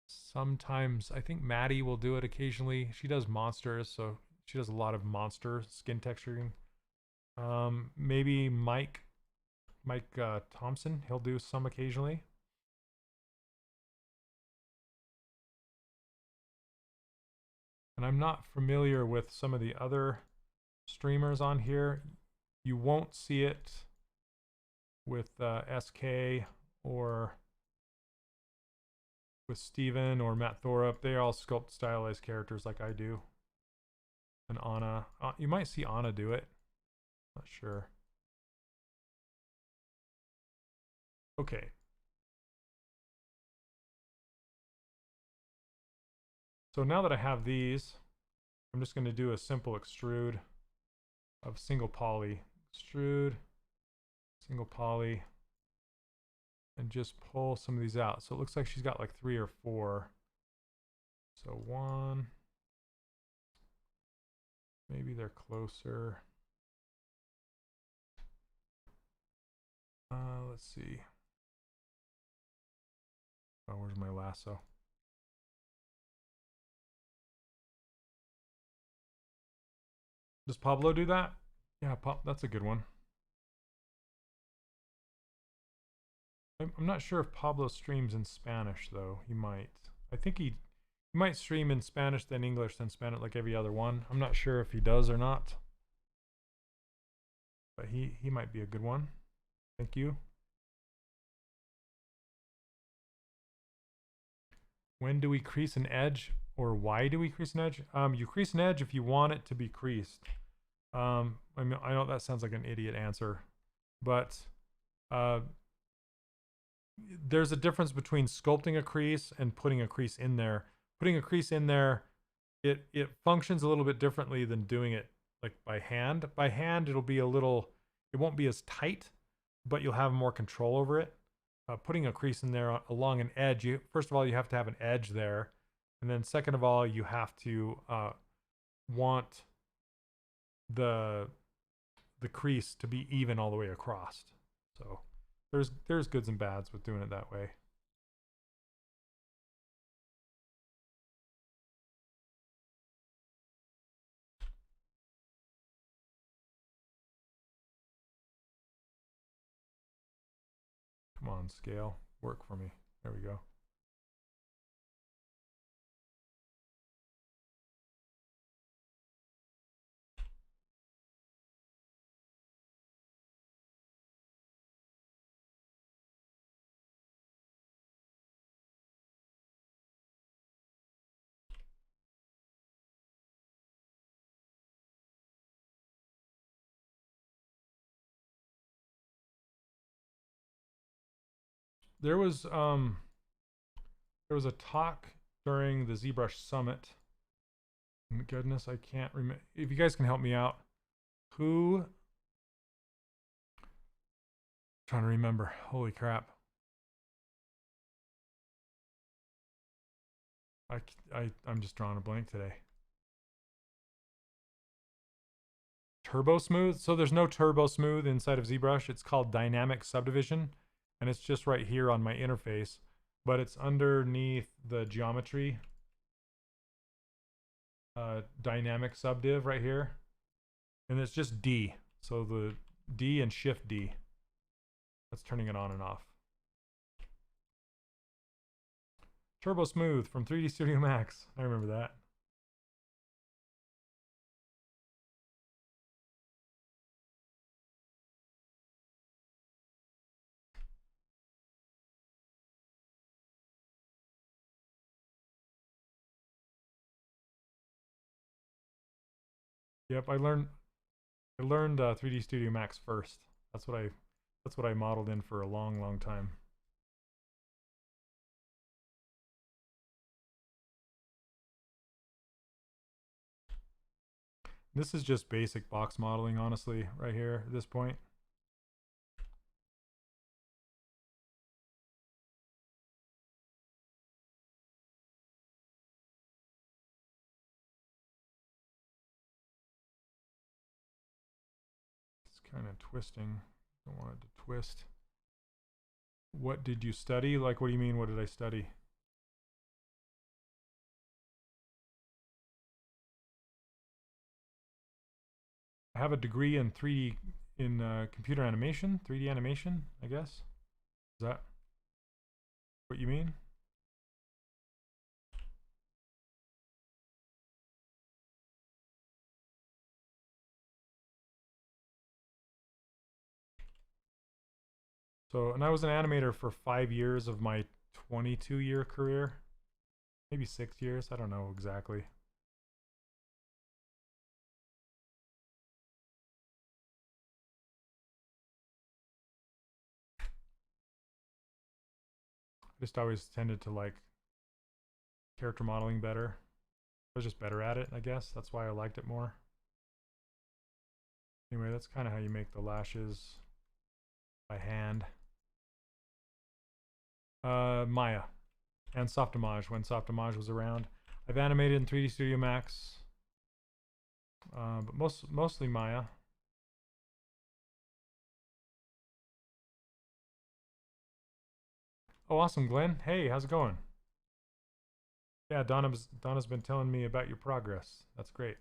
Sometimes I think Maddie will do it occasionally. She does monsters, so she does a lot of monster skin texturing. Maybe Mike Thompson, he'll do some occasionally. And I'm not familiar with some of the other streamers on here. You won't see it with SK or with Steven or Matt Thorup. They all sculpt stylized characters like I do. And Anna, you might see Anna do it. Not sure. Okay. So now that I have these, I'm just going to do a simple extrude of single poly. Extrude, single poly, and just pull some of these out. So it looks like she's got like 3 or 4. So 1. Maybe they're closer. Let's see. Oh, where's my lasso? Does Pablo do that? Yeah, that's a good one. I'm not sure if Pablo streams in Spanish, though. He might. I think he might stream in Spanish, then English, then Spanish, like every other one. I'm not sure if he does or not. But he might be a good one. Thank you. When do we crease an edge, or why do we crease an edge? You crease an edge if you want it to be creased. I mean, I know that sounds like an idiot answer, but there's a difference between sculpting a crease and putting a crease in there. Putting a crease in there, it functions a little bit differently than doing it like by hand. By hand, it'll be a little, it won't be as tight, but you'll have more control over it. Putting a crease in there along an edge, first of all, you have to have an edge there. And then second of all, you have to want the crease to be even all the way across. So there's goods and bads with doing it that way. Come on, scale, work for me. There we go. There was a talk during the ZBrush summit. Goodness, I can't remember. If you guys can help me out, who? I'm trying to remember. Holy crap! I'm just drawing a blank today. Turbo smooth. So there's no turbo smooth inside of ZBrush. It's called dynamic subdivision, and it's just right here on my interface, but it's underneath the geometry dynamic subdiv right here, and it's just D. So the D and Shift D. That's turning it on and off. Turbo smooth from 3D Studio Max. I remember that. Yep, I learned 3D Studio Max first. That's what I modeled in for a long time. This is just basic box modeling, honestly, right here at this point. It's kind of twisting. Don't want it to twist. What did you study? Like, what do you mean, what did I study? I have a degree in 3D, in computer animation, 3D animation, I guess. Is that what you mean? So, and I was an animator for 5 years of my 22-year career. Maybe 6 years, I don't know exactly. I just always tended to like character modeling better. I was just better at it, I guess. That's why I liked it more. Anyway, that's kind of how you make the lashes by hand. Maya and Softimage when Softimage was around. I've animated in 3D Studio Max, but mostly Maya. Oh, awesome, Glenn. Hey, how's it going? Yeah, Donna's been telling me about your progress. That's great.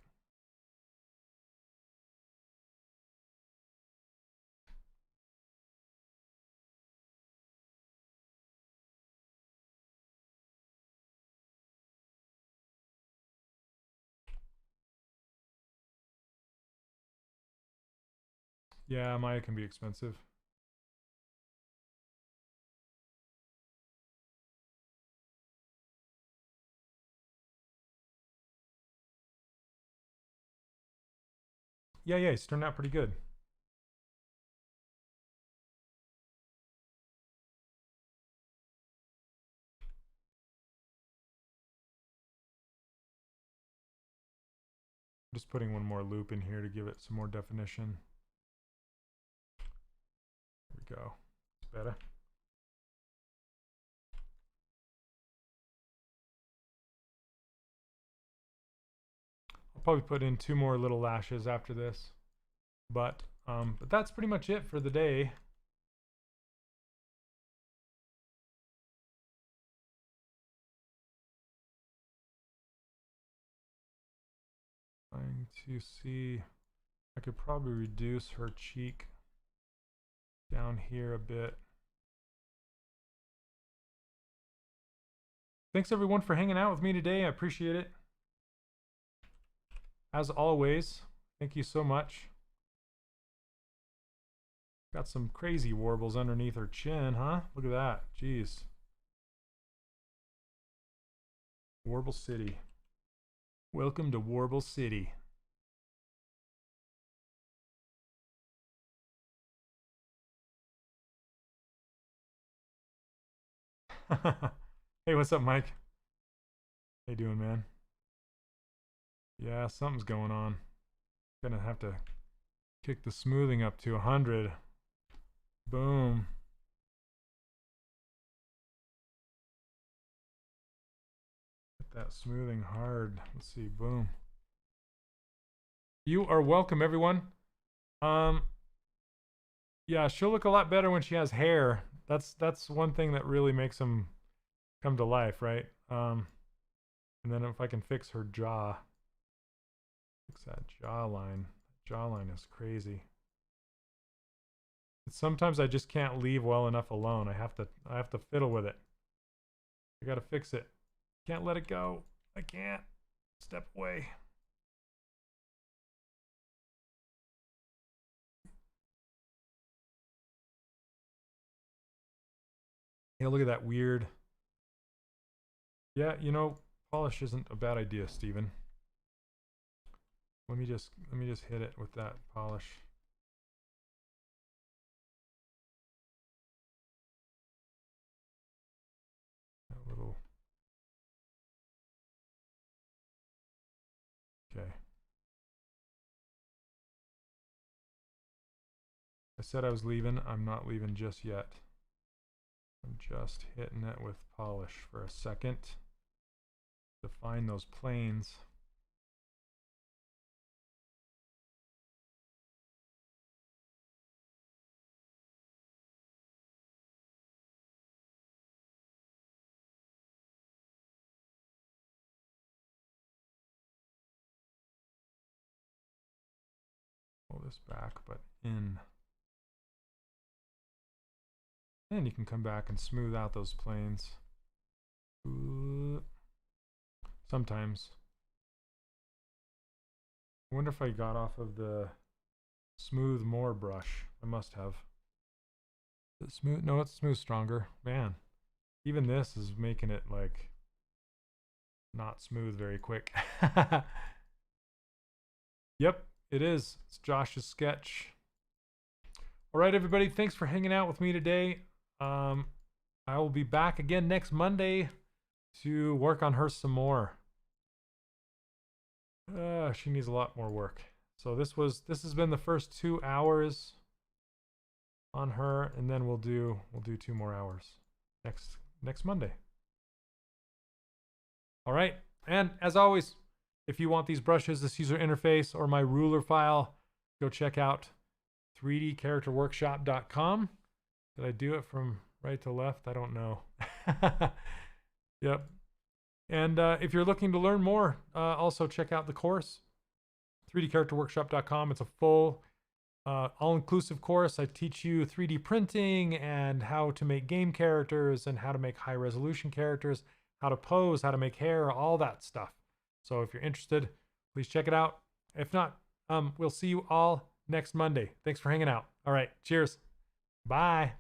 Yeah, Maya can be expensive. yeah, he's turned out pretty good. Just putting one more loop in here to give it some more definition. There we go. It's better. I'll probably put in 2 more little lashes after this, but that's pretty much it for the day. Trying to see, I could probably reduce her cheek down here a bit. Thanks everyone for hanging out with me today. I appreciate it. As always, thank you so much. Got some crazy warbles underneath her chin, huh? Look at that. Jeez. Warble City. Welcome to Warble City. Hey, what's up, Mike? How you doing, man? Yeah, something's going on. Gonna have to kick the smoothing up to 100. Boom. Hit that smoothing hard. Let's see. Boom. You are welcome, everyone. Yeah, she'll look a lot better when she has hair. That's one thing that really makes them come to life, right? And then if I can fix her jaw, fix that jawline. Jawline is crazy. Sometimes I just can't leave well enough alone. I have to fiddle with it. I gotta fix it. Can't let it go. I can't. Step away. Yeah, look at that weird. Yeah, you know, polish isn't a bad idea, Steven. Let me just hit it with that polish. That little. Okay. I said I was leaving. I'm not leaving just yet. I'm just hitting it with polish for a second. Define those planes. Pull this back, but in. And you can come back and smooth out those planes. Sometimes. I wonder if I got off of the smooth more brush. I must have. Is it smooth? No, it's smooth stronger. Man, even this is making it like not smooth very quick. Yep, it is. It's Josh's sketch. All right, everybody. Thanks for hanging out with me today. I will be back again next Monday to work on her some more. She needs a lot more work. So this has been the first 2 hours on her, and then we'll do 2 more hours next Monday. All right, and as always, if you want these brushes, this user interface, or my ruler file, go check out 3dcharacterworkshop.com. Did I do it from right to left? I don't know. Yep. And if you're looking to learn more, also check out the course, 3dcharacterworkshop.com. It's a full, all-inclusive course. I teach you 3D printing and how to make game characters and how to make high-resolution characters, how to pose, how to make hair, all that stuff. So if you're interested, please check it out. If not, we'll see you all next Monday. Thanks for hanging out. All right. Cheers. Bye.